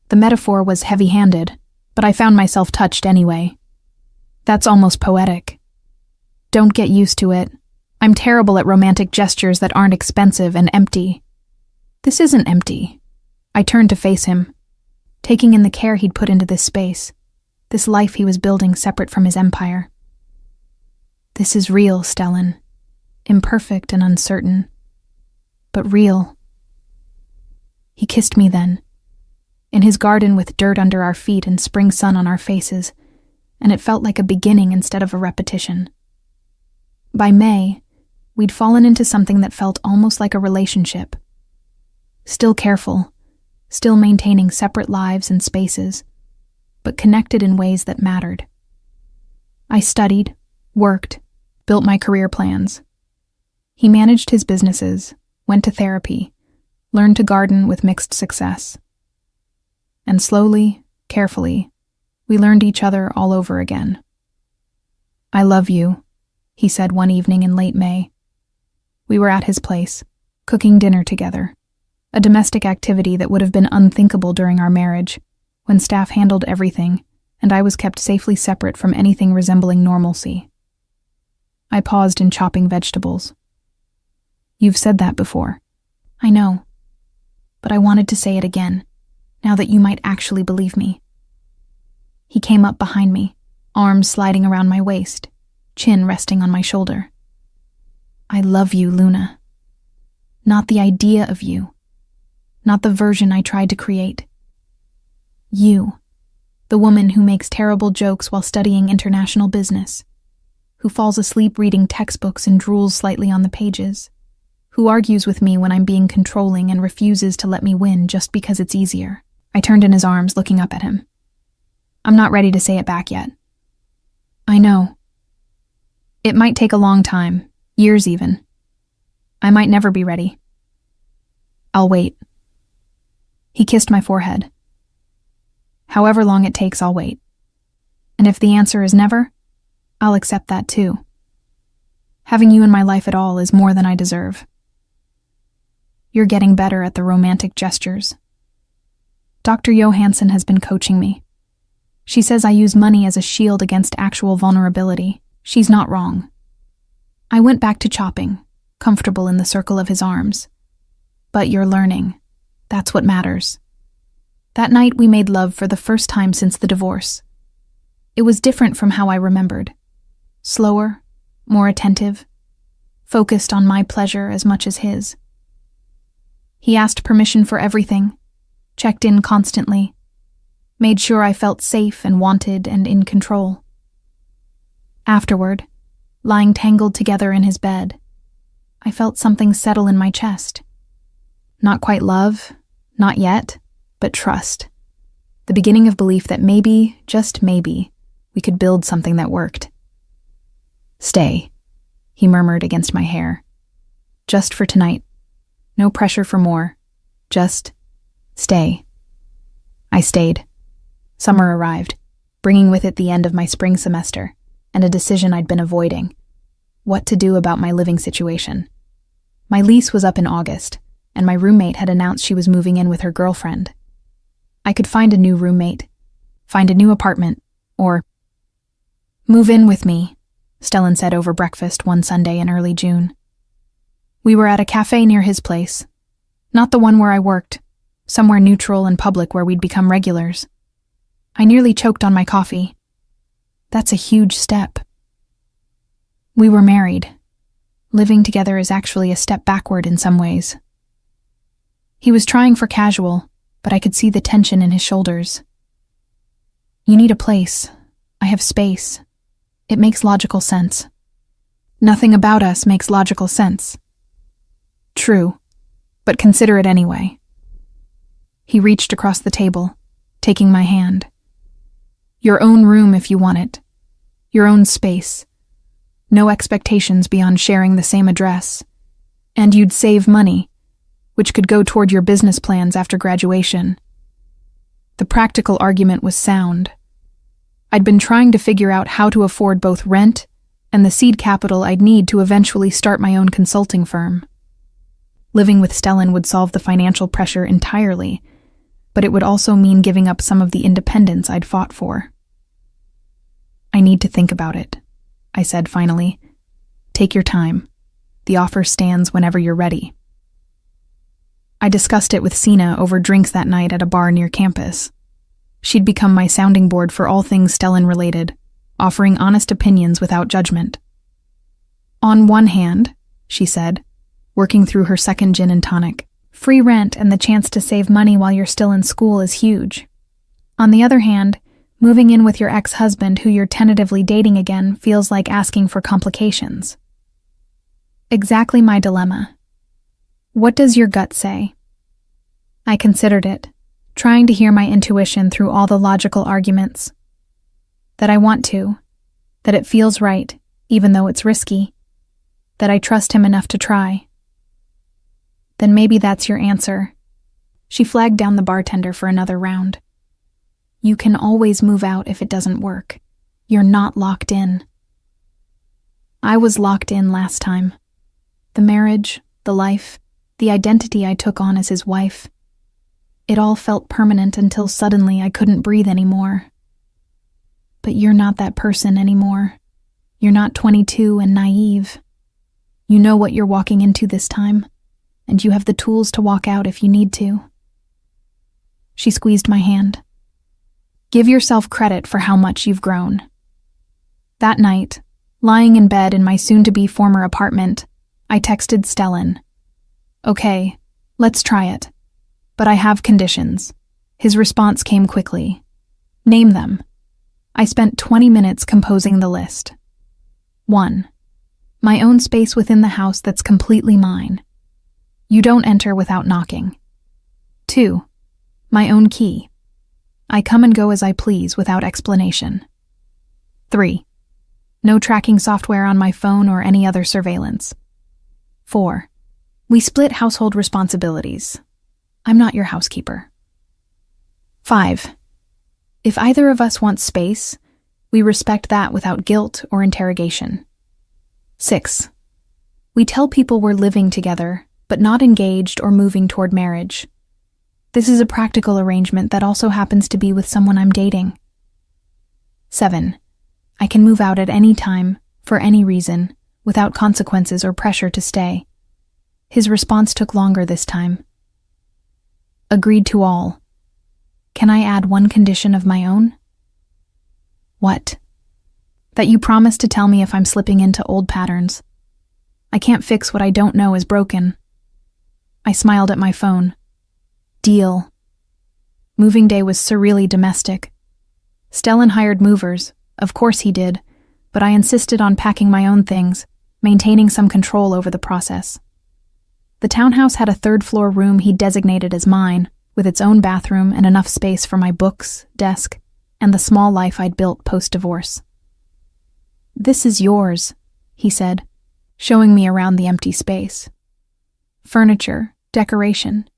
The metaphor was heavy-handed, but I found myself touched anyway. That's almost poetic. Don't get used to it. I'm terrible at romantic gestures that aren't expensive and empty. This isn't empty. I turned to face him, taking in the care he'd put into this space, this life he was building separate from his empire. This is real, Stellan. Imperfect and uncertain, but real. He kissed me then, in his garden with dirt under our feet and spring sun on our faces, and it felt like a beginning instead of a repetition. By May, we'd fallen into something that felt almost like a relationship. Still careful, still maintaining separate lives and spaces, but connected in ways that mattered. I studied, worked, built my career plans. He managed his businesses, went to therapy, learned to garden with mixed success. And slowly, carefully, we learned each other all over again. I love you, he said one evening in late May. We were at his place, cooking dinner together, a domestic activity that would have been unthinkable during our marriage, when staff handled everything and I was kept safely separate from anything resembling normalcy. I paused in chopping vegetables. You've said that before. I know, but I wanted to say it again, now that you might actually believe me. He came up behind me, arms sliding around my waist, chin resting on my shoulder. I love you, Luna. Not the idea of you. Not the version I tried to create. You, the woman who makes terrible jokes while studying international business, who falls asleep reading textbooks and drools slightly on the pages, who argues with me when I'm being controlling and refuses to let me win just because it's easier. I turned in his arms, looking up at him. I'm not ready to say it back yet. I know. It might take a long time, years even. I might never be ready. I'll wait. He kissed my forehead. However long it takes, I'll wait. And if the answer is never, I'll accept that too. Having you in my life at all is more than I deserve. You're getting better at the romantic gestures. Dr. Johansson has been coaching me. She says I use money as a shield against actual vulnerability. She's not wrong. I went back to chopping, comfortable in the circle of his arms. But you're learning. That's what matters. That night we made love for the first time since the divorce. It was different from how I remembered. Slower, more attentive, focused on my pleasure as much as his. He asked permission for everything, checked in constantly, made sure I felt safe and wanted and in control. Afterward, lying tangled together in his bed, I felt something settle in my chest. Not quite love, not yet, but trust. The beginning of belief that maybe, just maybe, we could build something that worked. Stay, he murmured against my hair. Just for tonight. No pressure for more. Just stay. I stayed. Summer arrived, bringing with it the end of my spring semester and a decision I'd been avoiding. What to do about my living situation. My lease was up in August, and my roommate had announced she was moving in with her girlfriend. I could find a new roommate, find a new apartment, or move in with me, Stellan said over breakfast one Sunday in early June. We were at a cafe near his place, not the one where I worked, somewhere neutral and public where we'd become regulars. I nearly choked on my coffee. That's a huge step. We were married. Living together is actually a step backward in some ways. He was trying for casual, but I could see the tension in his shoulders. You need a place. I have space. It makes logical sense. Nothing about us makes logical sense. True, but consider it anyway. He reached across the table, taking my hand. Your own room if you want it. Your own space. No expectations beyond sharing the same address. And you'd save money, which could go toward your business plans after graduation. The practical argument was sound. I'd been trying to figure out how to afford both rent and the seed capital I'd need to eventually start my own consulting firm. Living with Stellan would solve the financial pressure entirely, but it would also mean giving up some of the independence I'd fought for. I need to think about it, I said finally. Take your time. The offer stands whenever you're ready. I discussed it with Sina over drinks that night at a bar near campus. She'd become my sounding board for all things Stellan-related, offering honest opinions without judgment. On one hand, she said, working through her second gin and tonic, free rent and the chance to save money while you're still in school is huge. On the other hand, moving in with your ex-husband who you're tentatively dating again feels like asking for complications. Exactly my dilemma. What does your gut say? I considered it, trying to hear my intuition through all the logical arguments. That I want to, that it feels right, even though it's risky, that I trust him enough to try. Then maybe that's your answer. She flagged down the bartender for another round. You can always move out if it doesn't work. You're not locked in. I was locked in last time. The marriage, the life, the identity I took on as his wife. It all felt permanent until suddenly I couldn't breathe anymore. But you're not that person anymore. You're not 22 and naive. You know what you're walking into this time, and you have the tools to walk out if you need to. She squeezed my hand. Give yourself credit for how much you've grown. That night, lying in bed in my soon-to-be former apartment, I texted Stellan. Okay, let's try it. But I have conditions. His response came quickly. Name them. I spent 20 minutes composing the list. 1. My own space within the house that's completely mine. You don't enter without knocking. 2. My own key. I come and go as I please without explanation. 3. No tracking software on my phone or any other surveillance. 4. We split household responsibilities. I'm not your housekeeper. 5. If either of us wants space, we respect that without guilt or interrogation. 6. We tell people we're living together, but not engaged or moving toward marriage. This is a practical arrangement that also happens to be with someone I'm dating. 7. I can move out at any time, for any reason, without consequences or pressure to stay. His response took longer this time. Agreed to all. Can I add one condition of my own? What? That you promise to tell me if I'm slipping into old patterns. I can't fix what I don't know is broken. I smiled at my phone. Deal. Moving day was surreally domestic. Stellan hired movers, of course he did, but I insisted on packing my own things, maintaining some control over the process. The townhouse had a third-floor room he designated as mine, with its own bathroom and enough space for my books, desk, and the small life I'd built post-divorce. This is yours, he said, showing me around the empty space. Furniture, decoration,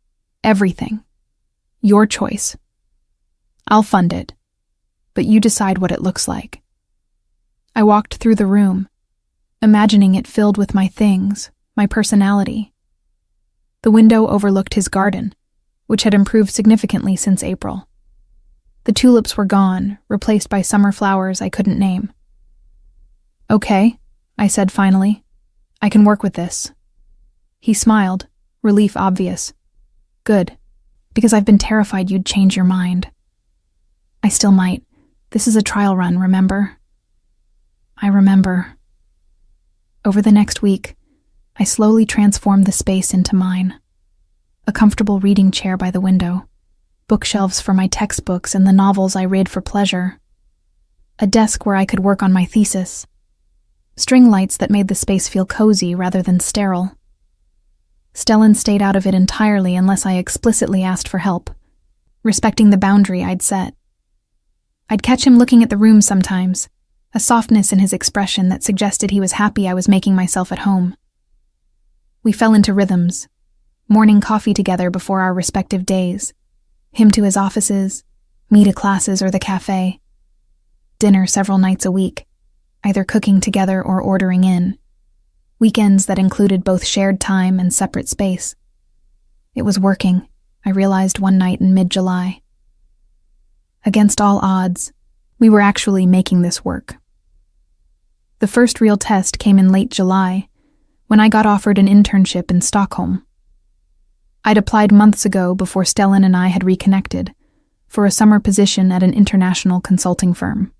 everything. Your choice. I'll fund it, but you decide what it looks like. I walked through the room, imagining it filled with my things, my personality. The window overlooked his garden, which had improved significantly since April. The tulips were gone, replaced by summer flowers I couldn't name. Okay, I said finally. I can work with this. He smiled, relief obvious. Good, because I've been terrified you'd change your mind. I still might. This is a trial run, remember? I remember. Over the next week, I slowly transformed the space into mine. A comfortable reading chair by the window, bookshelves for my textbooks and the novels I read for pleasure, a desk where I could work on my thesis, string lights that made the space feel cozy rather than sterile. Stellan stayed out of it entirely unless I explicitly asked for help, respecting the boundary I'd set. I'd catch him looking at the room sometimes, a softness in his expression that suggested he was happy I was making myself at home. We fell into rhythms, morning coffee together before our respective days, him to his offices, me to classes or the cafe, dinner several nights a week, either cooking together or ordering in, weekends that included both shared time and separate space. It was working, I realized one night in mid-July. Against all odds, we were actually making this work. The first real test came in late July, when I got offered an internship in Stockholm. I'd applied months ago before Stellan and I had reconnected, for a summer position at an international consulting firm.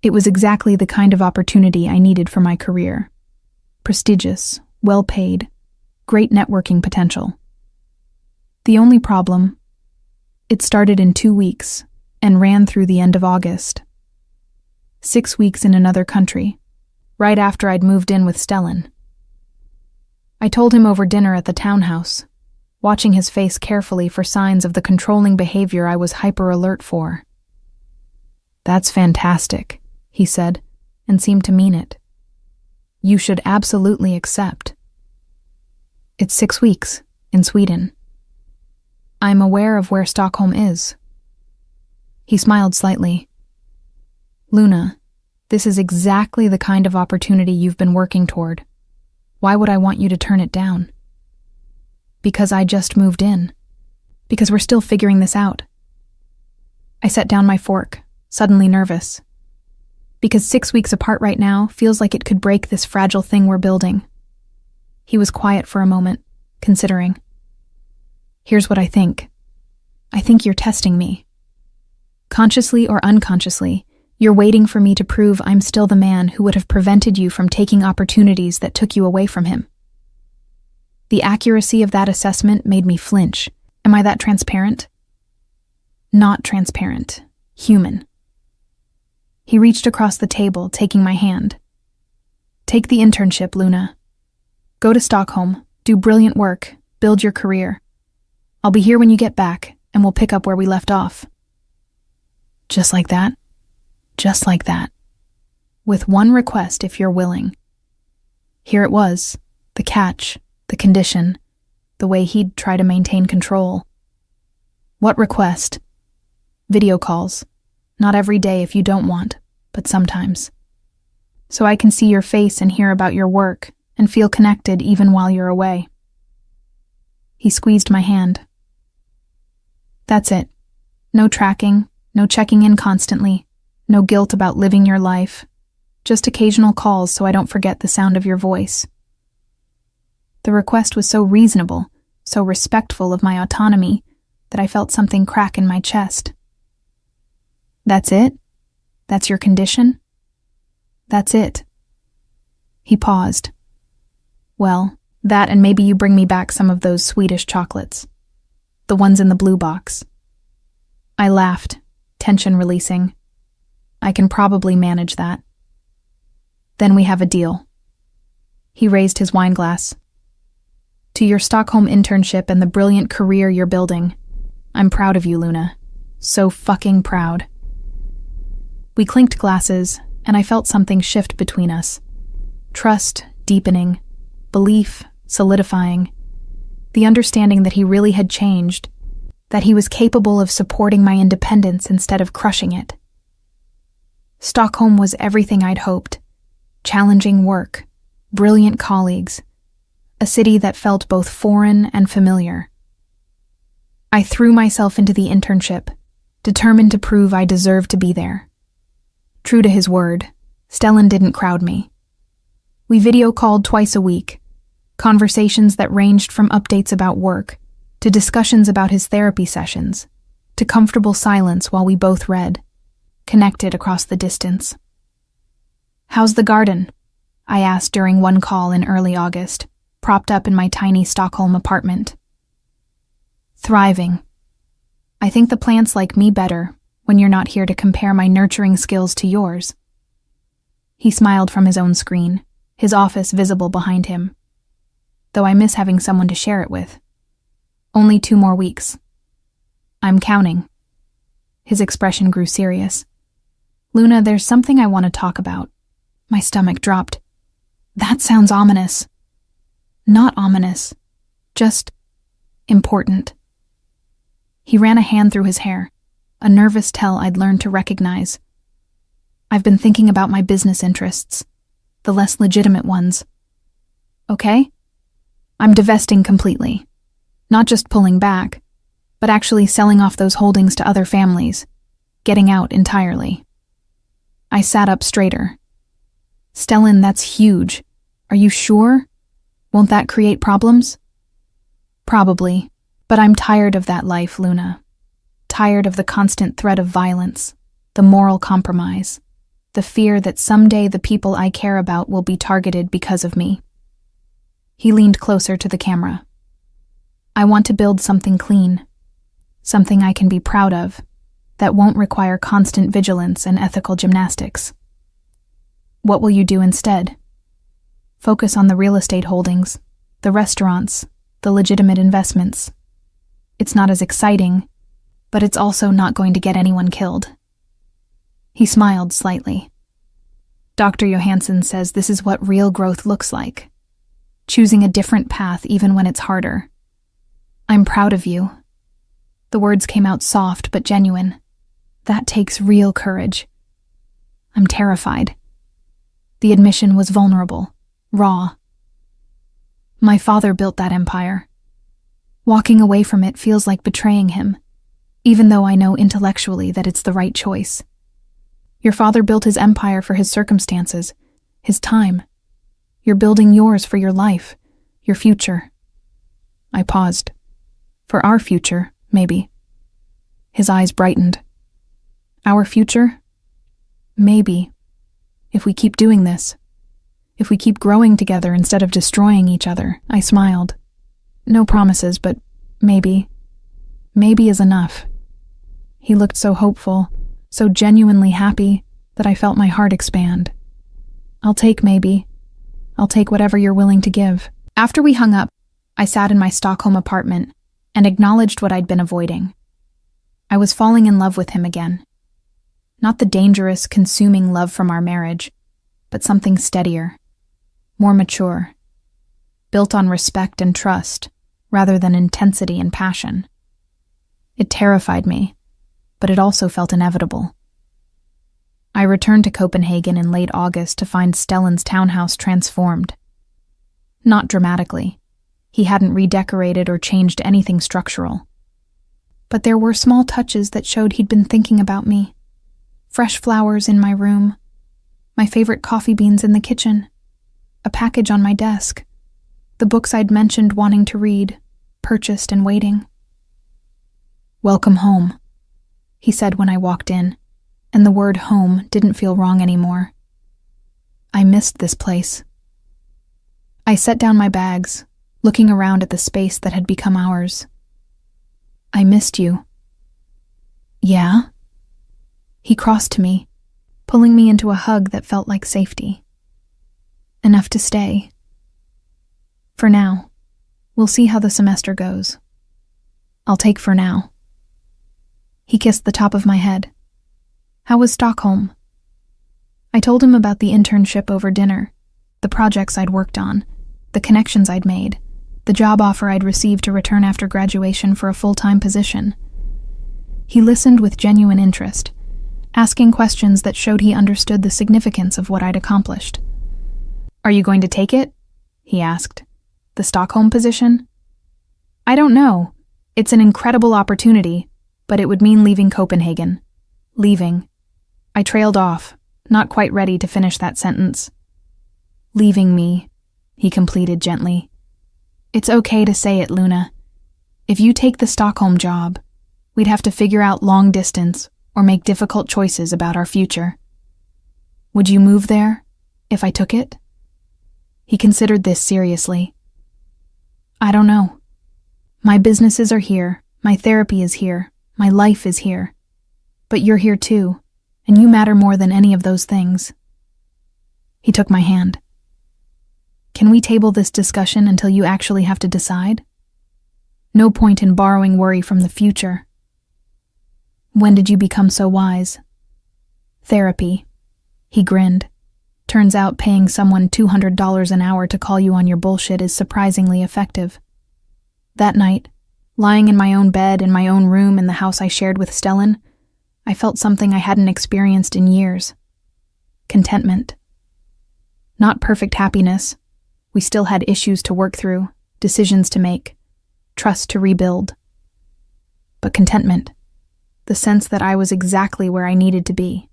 It was exactly the kind of opportunity I needed for my career. Prestigious, well-paid, great networking potential. The only problem, it started in 2 weeks and ran through the end of August. 6 weeks in another country, right after I'd moved in with Stellan. I told him over dinner at the townhouse, watching his face carefully for signs of the controlling behavior I was hyper-alert for. That's fantastic, he said, and seemed to mean it. You should absolutely accept. It's 6 weeks, in Sweden. I'm aware of where Stockholm is. He smiled slightly. Luna, this is exactly the kind of opportunity you've been working toward. Why would I want you to turn it down? Because I just moved in. Because we're still figuring this out. I set down my fork, suddenly nervous. Because 6 weeks apart right now feels like it could break this fragile thing we're building. He was quiet for a moment, considering. Here's what I think. I think you're testing me. Consciously or unconsciously, you're waiting for me to prove I'm still the man who would have prevented you from taking opportunities that took you away from him. The accuracy of that assessment made me flinch. Am I that transparent? Not transparent. Human. He reached across the table, taking my hand. Take the internship, Luna. Go to Stockholm, do brilliant work, build your career. I'll be here when you get back, and we'll pick up where we left off. Just like that? Just like that. With one request if you're willing. Here it was, the catch, the condition, the way he'd try to maintain control. What request? Video calls. Not every day if you don't want, but sometimes. So I can see your face and hear about your work and feel connected even while you're away. He squeezed my hand. That's it. No tracking, no checking in constantly, no guilt about living your life. Just occasional calls so I don't forget the sound of your voice. The request was so reasonable, so respectful of my autonomy, that I felt something crack in my chest. That's it? That's your condition? That's it. He paused. Well, that and maybe you bring me back some of those Swedish chocolates. The ones in the blue box. I laughed, tension releasing. I can probably manage that. Then we have a deal. He raised his wine glass. To your Stockholm internship and the brilliant career you're building. I'm proud of you, Luna. So fucking proud. We clinked glasses, and I felt something shift between us. Trust deepening, belief solidifying, the understanding that he really had changed, that he was capable of supporting my independence instead of crushing it. Stockholm was everything I'd hoped. Challenging work, brilliant colleagues, a city that felt both foreign and familiar. I threw myself into the internship, determined to prove I deserved to be there. True to his word, Stellan didn't crowd me. We video called twice a week, conversations that ranged from updates about work to discussions about his therapy sessions, to comfortable silence while we both read, connected across the distance. How's the garden? I asked during one call in early August, propped up in my tiny Stockholm apartment. Thriving. I think the plants like me better when you're not here to compare my nurturing skills to yours. He smiled from his own screen, his office visible behind him. Though I miss having someone to share it with. Only 2 more weeks. I'm counting. His expression grew serious. Luna, there's something I want to talk about. My stomach dropped. That sounds ominous. Not ominous. Just important. He ran a hand through his hair, a nervous tell I'd learned to recognize. I've been thinking about my business interests, the less legitimate ones. Okay? I'm divesting completely. Not just pulling back, but actually selling off those holdings to other families, getting out entirely. I sat up straighter. Stellan, that's huge. Are you sure? Won't that create problems? Probably, but I'm tired of that life, Luna. Tired of the constant threat of violence, the moral compromise, the fear that someday the people I care about will be targeted because of me. He leaned closer to the camera. I want to build something clean, something I can be proud of, that won't require constant vigilance and ethical gymnastics. What will you do instead? Focus on the real estate holdings, the restaurants, the legitimate investments. It's not as exciting, but it's also not going to get anyone killed. He smiled slightly. Dr. Johansson says this is what real growth looks like. Choosing a different path even when it's harder. I'm proud of you. The words came out soft but genuine. That takes real courage. I'm terrified. The admission was vulnerable, raw. My father built that empire. Walking away from it feels like betraying him, even though I know intellectually that it's the right choice. Your father built his empire for his circumstances, his time. You're building yours for your life, your future. I paused. For our future, maybe. His eyes brightened. Our future? Maybe. If we keep doing this. If we keep growing together instead of destroying each other. I smiled. No promises, but maybe. Maybe is enough. He looked so hopeful, so genuinely happy, that I felt my heart expand. I'll take maybe. I'll take whatever you're willing to give. After we hung up, I sat in my Stockholm apartment and acknowledged what I'd been avoiding. I was falling in love with him again. Not the dangerous, consuming love from our marriage, but something steadier, more mature, built on respect and trust, rather than intensity and passion. It terrified me, but it also felt inevitable. I returned to Copenhagen in late August to find Stellan's townhouse transformed. Not dramatically. He hadn't redecorated or changed anything structural. But there were small touches that showed he'd been thinking about me. Fresh flowers in my room, my favorite coffee beans in the kitchen, a package on my desk, the books I'd mentioned wanting to read, purchased and waiting. "Welcome home," he said when I walked in, and the word home didn't feel wrong anymore. I missed this place. I set down my bags, looking around at the space that had become ours. "I missed you." "Yeah?" He crossed to me, pulling me into a hug that felt like safety. "Enough to stay. For now. We'll see how the semester goes. I'll take for now." He kissed the top of my head. "How was Stockholm?" I told him about the internship over dinner, the projects I'd worked on, the connections I'd made, the job offer I'd received to return after graduation for a full-time position. He listened with genuine interest, asking questions that showed he understood the significance of what I'd accomplished. "Are you going to take it?" he asked. "The Stockholm position?" "I don't know. It's an incredible opportunity, but it would mean leaving Copenhagen." Leaving. I trailed off, not quite ready to finish that sentence. "Leaving me," he completed gently. "It's okay to say it, Luna. If you take the Stockholm job, we'd have to figure out long distance or make difficult choices about our future. Would you move there, if I took it?" He considered this seriously. "I don't know. My businesses are here, my therapy is here, my life is here. But you're here too, and you matter more than any of those things." He took my hand. "Can we table this discussion until you actually have to decide? No point in borrowing worry from the future." "When did you become so wise?" "Therapy." He grinned. "Turns out paying someone $200 an hour to call you on your bullshit is surprisingly effective." That night, lying in my own bed in my own room in the house I shared with Stellan, I felt something I hadn't experienced in years. Contentment. Not perfect happiness. We still had issues to work through, decisions to make, trust to rebuild. But contentment. The sense that I was exactly where I needed to be.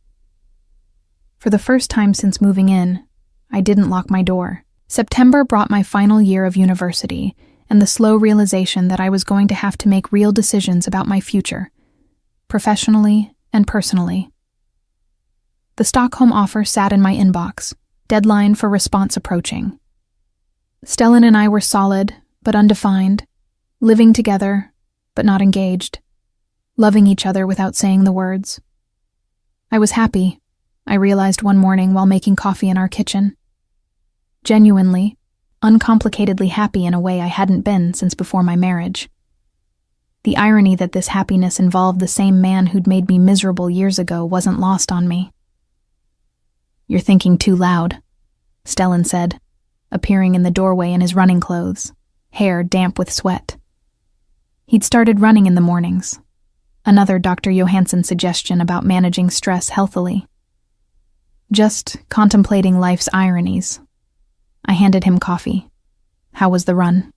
For the first time since moving in, I didn't lock my door. September brought my final year of university and the slow realization that I was going to have to make real decisions about my future, professionally and personally. The Stockholm offer sat in my inbox, deadline for response approaching. Stellan and I were solid, but undefined, living together, but not engaged, loving each other without saying the words. I was happy, I realized one morning while making coffee in our kitchen. Genuinely, uncomplicatedly happy in a way I hadn't been since before my marriage. The irony that this happiness involved the same man who'd made me miserable years ago wasn't lost on me. "You're thinking too loud," Stellan said, appearing in the doorway in his running clothes, hair damp with sweat. He'd started running in the mornings. Another Dr. Johansson suggestion about managing stress healthily. Just contemplating life's ironies. I handed him coffee. "How was the run?"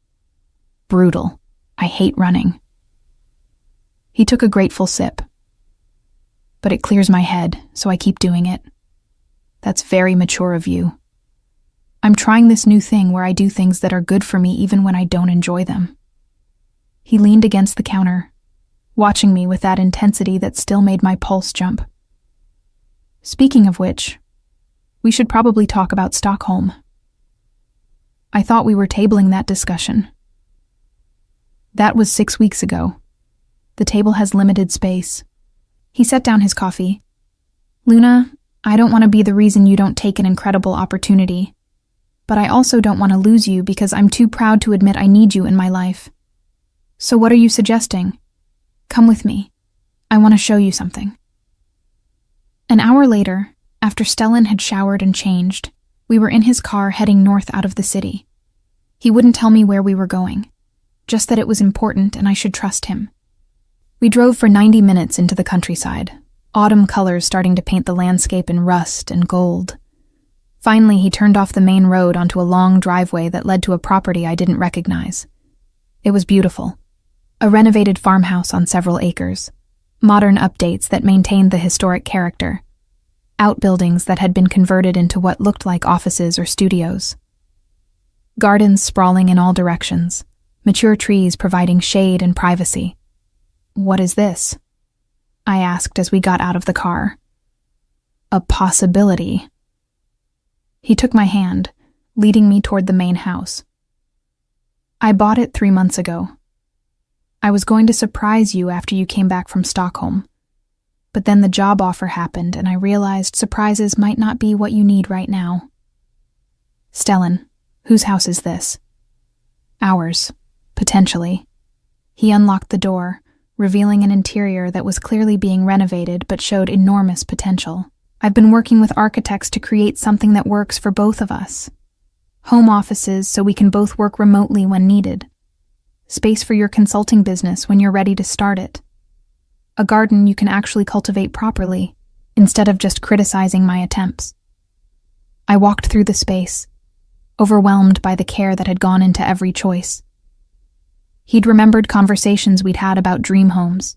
"Brutal. I hate running." He took a grateful sip. "But it clears my head, so I keep doing it." "That's very mature of you." "I'm trying this new thing where I do things that are good for me even when I don't enjoy them." He leaned against the counter, watching me with that intensity that still made my pulse jump. "Speaking of which, we should probably talk about Stockholm." I thought we were tabling that discussion. That was 6 weeks ago. The table has limited space. He set down his coffee. "Luna, I don't want to be the reason you don't take an incredible opportunity, but I also don't want to lose you because I'm too proud to admit I need you in my life. So what are you suggesting? Come with me. I want to show you something." An hour later, after Stellan had showered and changed, we were in his car heading north out of the city. He wouldn't tell me where we were going, just that it was important and I should trust him. We drove for 90 minutes into the countryside, autumn colors starting to paint the landscape in rust and gold. Finally, he turned off the main road onto a long driveway that led to a property I didn't recognize. It was beautiful. A renovated farmhouse on several acres, modern updates that maintained the historic character, outbuildings that had been converted into what looked like offices or studios. Gardens sprawling in all directions, mature trees providing shade and privacy. "What is this?" I asked as we got out of the car. "A possibility." He took my hand, leading me toward the main house. "I bought it 3 months ago. I was going to surprise you after you came back from Stockholm. But then the job offer happened and I realized surprises might not be what you need right now." "Stellan, whose house is this?" "Ours, potentially." He unlocked the door, revealing an interior that was clearly being renovated but showed enormous potential. "I've been working with architects to create something that works for both of us. Home offices so we can both work remotely when needed. Space for your consulting business when you're ready to start it. A garden you can actually cultivate properly, instead of just criticizing my attempts." I walked through the space, overwhelmed by the care that had gone into every choice. He'd remembered conversations we'd had about dream homes,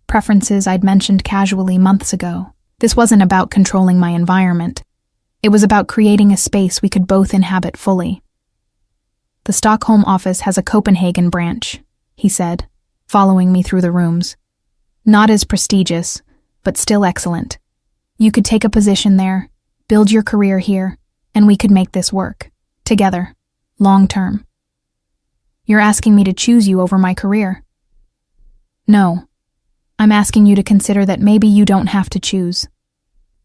preferences I'd mentioned casually months ago. This wasn't about controlling my environment. It was about creating a space we could both inhabit fully. "The Stockholm office has a Copenhagen branch," he said, following me through the rooms. "Not as prestigious, but still excellent. You could take a position there, build your career here, and we could make this work. Together. Long term." "You're asking me to choose you over my career?" "No. I'm asking you to consider that maybe you don't have to choose.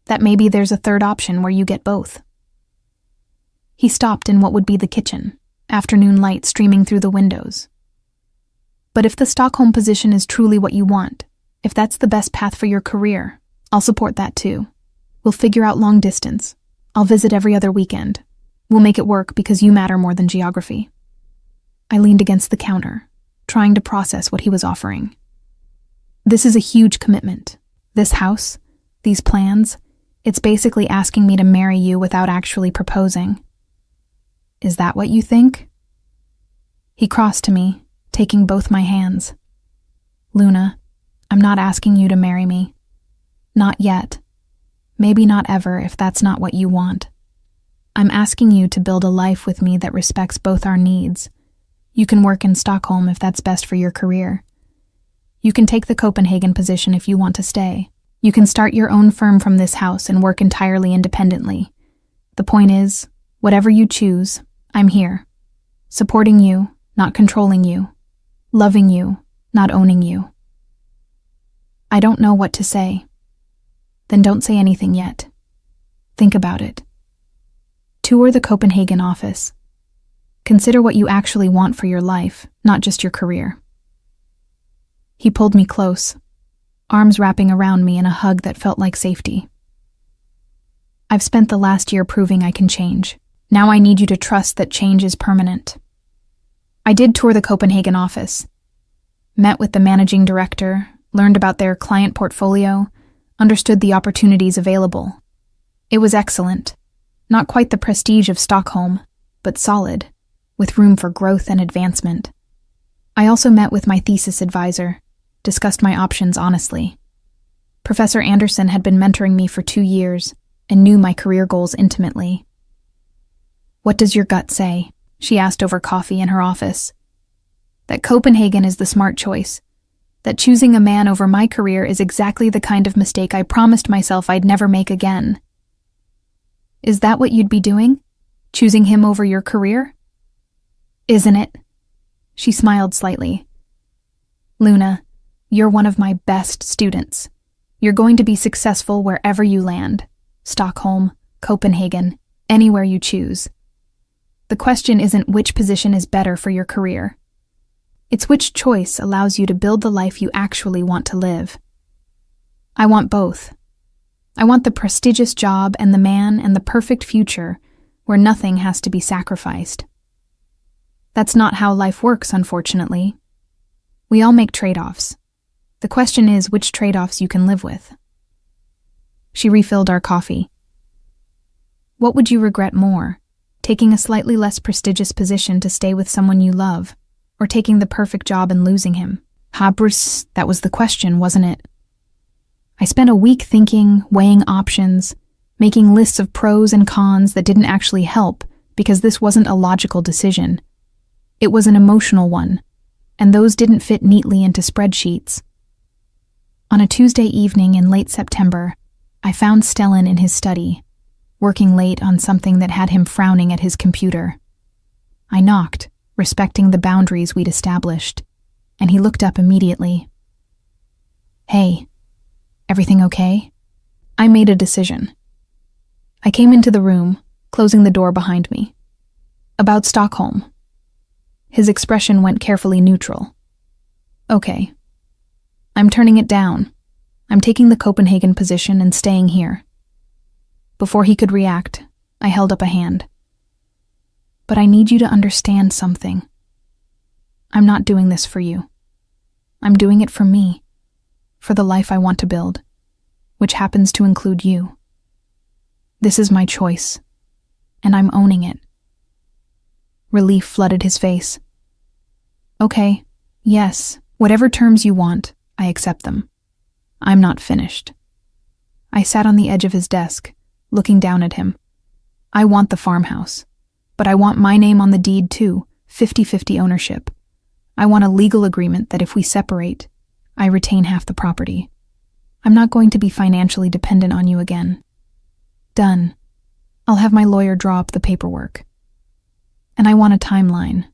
That maybe there's a third option where you get both." He stopped in what would be the kitchen, afternoon light streaming through the windows. "But if the Stockholm position is truly what you want, if that's the best path for your career, I'll support that too. We'll figure out long distance. I'll visit every other weekend. We'll make it work because you matter more than geography." I leaned against the counter, trying to process what he was offering. "This is a huge commitment. This house, these plans, it's basically asking me to marry you without actually proposing." "Is that what you think?" He crossed to me, taking both my hands. "Luna, I'm not asking you to marry me. Not yet. Maybe not ever if that's not what you want. I'm asking you to build a life with me that respects both our needs. You can work in Stockholm if that's best for your career. You can take the Copenhagen position if you want to stay. You can start your own firm from this house and work entirely independently. The point is, whatever you choose, I'm here. Supporting you, not controlling you. Loving you, not owning you." I don't know what to say. "Then don't say anything yet. Think about it. Tour the Copenhagen office. Consider what you actually want for your life, not just your career." He pulled me close, arms wrapping around me in a hug that felt like safety. "I've spent the last year proving I can change. Now I need you to trust that change is permanent." I did tour the Copenhagen office, met with the managing director, learned about their client portfolio, understood the opportunities available. It was excellent. Not quite the prestige of Stockholm, but solid, with room for growth and advancement. I also met with my thesis advisor, discussed my options honestly. Professor Anderson had been mentoring me for 2 years and knew my career goals intimately. "What does your gut say?" she asked over coffee in her office. "That Copenhagen is the smart choice. That choosing a man over my career is exactly the kind of mistake I promised myself I'd never make again." "Is that what you'd be doing? Choosing him over your career?" "Isn't it?" She smiled slightly. "Luna, you're one of my best students. You're going to be successful wherever you land. Stockholm, Copenhagen, anywhere you choose. The question isn't which position is better for your career. It's which choice allows you to build the life you actually want to live. I want both. I want the prestigious job and the man and the perfect future where nothing has to be sacrificed. That's not how life works, unfortunately. We all make trade-offs. The question is which trade-offs you can live with. She refilled our coffee. What would you regret more? Taking a slightly less prestigious position to stay with someone you love, or taking the perfect job and losing him? Bruce, that was the question, wasn't it? I spent a week thinking, weighing options, making lists of pros and cons that didn't actually help because this wasn't a logical decision. It was an emotional one, and those didn't fit neatly into spreadsheets. On a Tuesday evening in late September, I found Stellan in his study, working late on something that had him frowning at his computer. I knocked, respecting the boundaries we'd established, and he looked up immediately. Hey, everything okay? I made a decision. I came into the room, closing the door behind me. About Stockholm. His expression went carefully neutral. Okay. I'm turning it down. I'm taking the Copenhagen position and staying here. Before he could react, I held up a hand. But I need you to understand something. I'm not doing this for you. I'm doing it for me, for the life I want to build, which happens to include you. This is my choice, and I'm owning it. Relief flooded his face. Okay, yes, whatever terms you want, I accept them. I'm not finished. I sat on the edge of his desk, looking down at him. I want the farmhouse, but I want my name on the deed too, 50-50 ownership. I want a legal agreement that if we separate, I retain half the property. I'm not going to be financially dependent on you again. Done. I'll have my lawyer draw up the paperwork. And I want a timeline.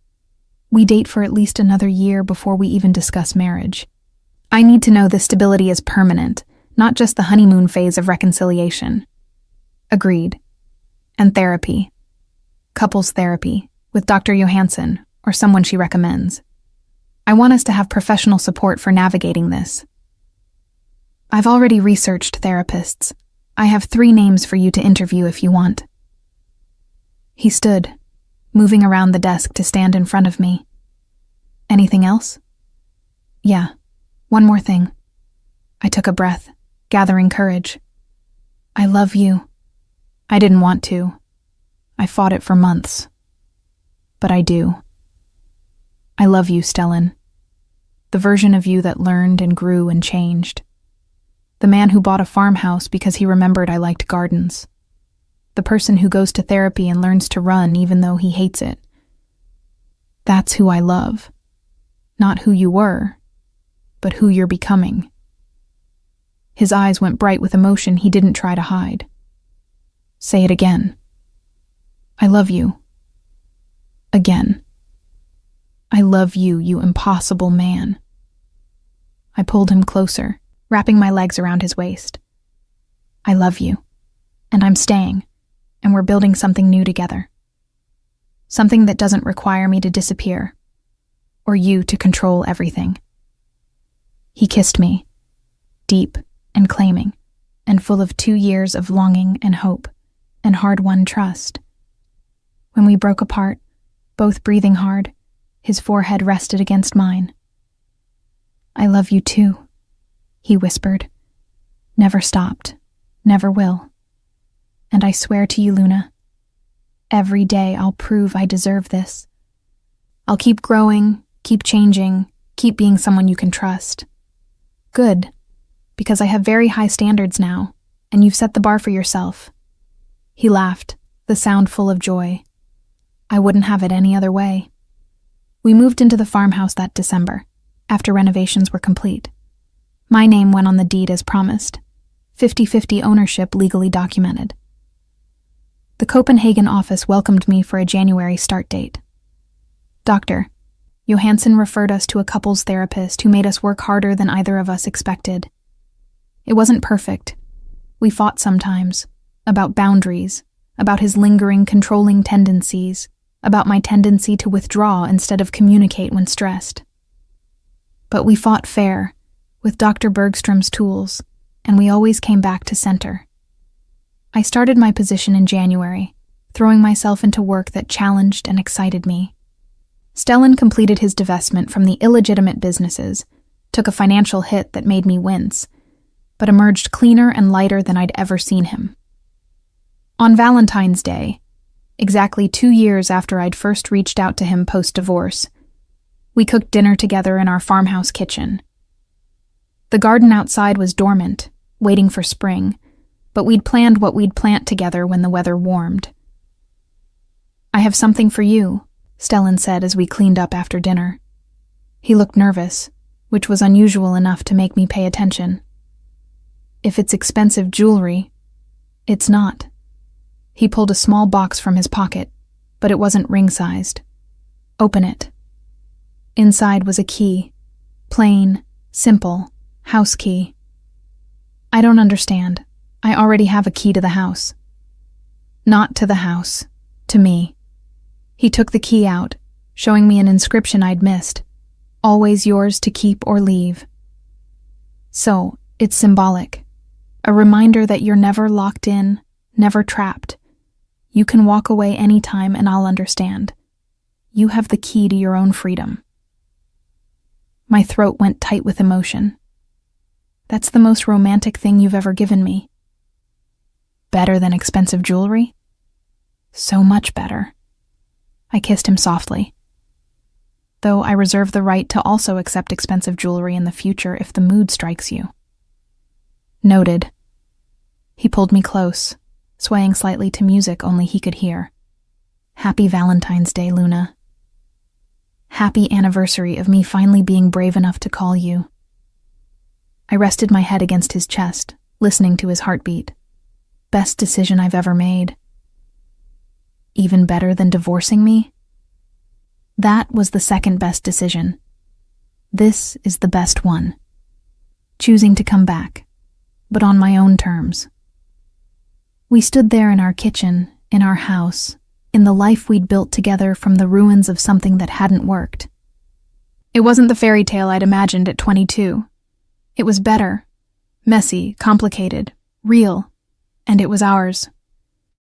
We date for at least another year before we even discuss marriage. I need to know this stability is permanent, not just the honeymoon phase of reconciliation. Agreed. And therapy. Couples therapy, with Dr. Johansson, or someone she recommends. I want us to have professional support for navigating this. I've already researched therapists. I have 3 names for you to interview if you want. He stood, moving around the desk to stand in front of me. Anything else? Yeah, one more thing. I took a breath, gathering courage. I love you. I didn't want to. I fought it for months. But I do. I love you, Stellan. The version of you that learned and grew and changed. The man who bought a farmhouse because he remembered I liked gardens. The person who goes to therapy and learns to run even though he hates it. That's who I love. Not who you were, but who you're becoming. His eyes went bright with emotion he didn't try to hide. Say it again. I love you. Again. I love you, you impossible man. I pulled him closer, wrapping my legs around his waist. I love you, and I'm staying, and we're building something new together. Something that doesn't require me to disappear, or you to control everything. He kissed me, deep and claiming, and full of 2 years of longing and hope, and hard-won trust. When we broke apart, both breathing hard, his forehead rested against mine. I love you too, he whispered. Never stopped, never will. And I swear to you, Luna, every day I'll prove I deserve this. I'll keep growing, keep changing, keep being someone you can trust. Good, because I have very high standards now, and you've set the bar for yourself. He laughed, the sound full of joy. I wouldn't have it any other way. We moved into the farmhouse that December, after renovations were complete. My name went on the deed as promised, 50-50 ownership legally documented. The Copenhagen office welcomed me for a January start date. Dr. Johansson referred us to a couples therapist who made us work harder than either of us expected. It wasn't perfect. We fought sometimes, about boundaries, about his lingering, controlling tendencies, about my tendency to withdraw instead of communicate when stressed. But we fought fair, with Dr. Bergstrom's tools, and we always came back to center. I started my position in January, throwing myself into work that challenged and excited me. Stellan completed his divestment from the illegitimate businesses, took a financial hit that made me wince, but emerged cleaner and lighter than I'd ever seen him. On Valentine's Day, exactly 2 years after I'd first reached out to him post-divorce, we cooked dinner together in our farmhouse kitchen. The garden outside was dormant, waiting for spring, but we'd planned what we'd plant together when the weather warmed. "I have something for you," Stellan said as we cleaned up after dinner. He looked nervous, which was unusual enough to make me pay attention. "If it's expensive jewelry, it's not." He pulled a small box from his pocket, but it wasn't ring-sized. "Open it." Inside was a key. Plain, simple, house key. "I don't understand. I already have a key to the house." "Not to the house. To me." He took the key out, showing me an inscription I'd missed. "Always yours to keep or leave." So, it's symbolic. A reminder that you're never locked in, never trapped. You can walk away anytime and I'll understand. You have the key to your own freedom. My throat went tight with emotion. "That's the most romantic thing you've ever given me." "Better than expensive jewelry?" "So much better." I kissed him softly. "Though I reserve the right to also accept expensive jewelry in the future if the mood strikes you." "Noted." He pulled me close, swaying slightly to music only he could hear. "Happy Valentine's Day, Luna. Happy anniversary of me finally being brave enough to call you." I rested my head against his chest, listening to his heartbeat. "Best decision I've ever made." "Even better than divorcing me?" "That was the second best decision. This is the best one. Choosing to come back, but on my own terms." We stood there in our kitchen, in our house, in the life we'd built together from the ruins of something that hadn't worked. It wasn't the fairy tale I'd imagined at 22. It was better, messy, complicated, real, and it was ours.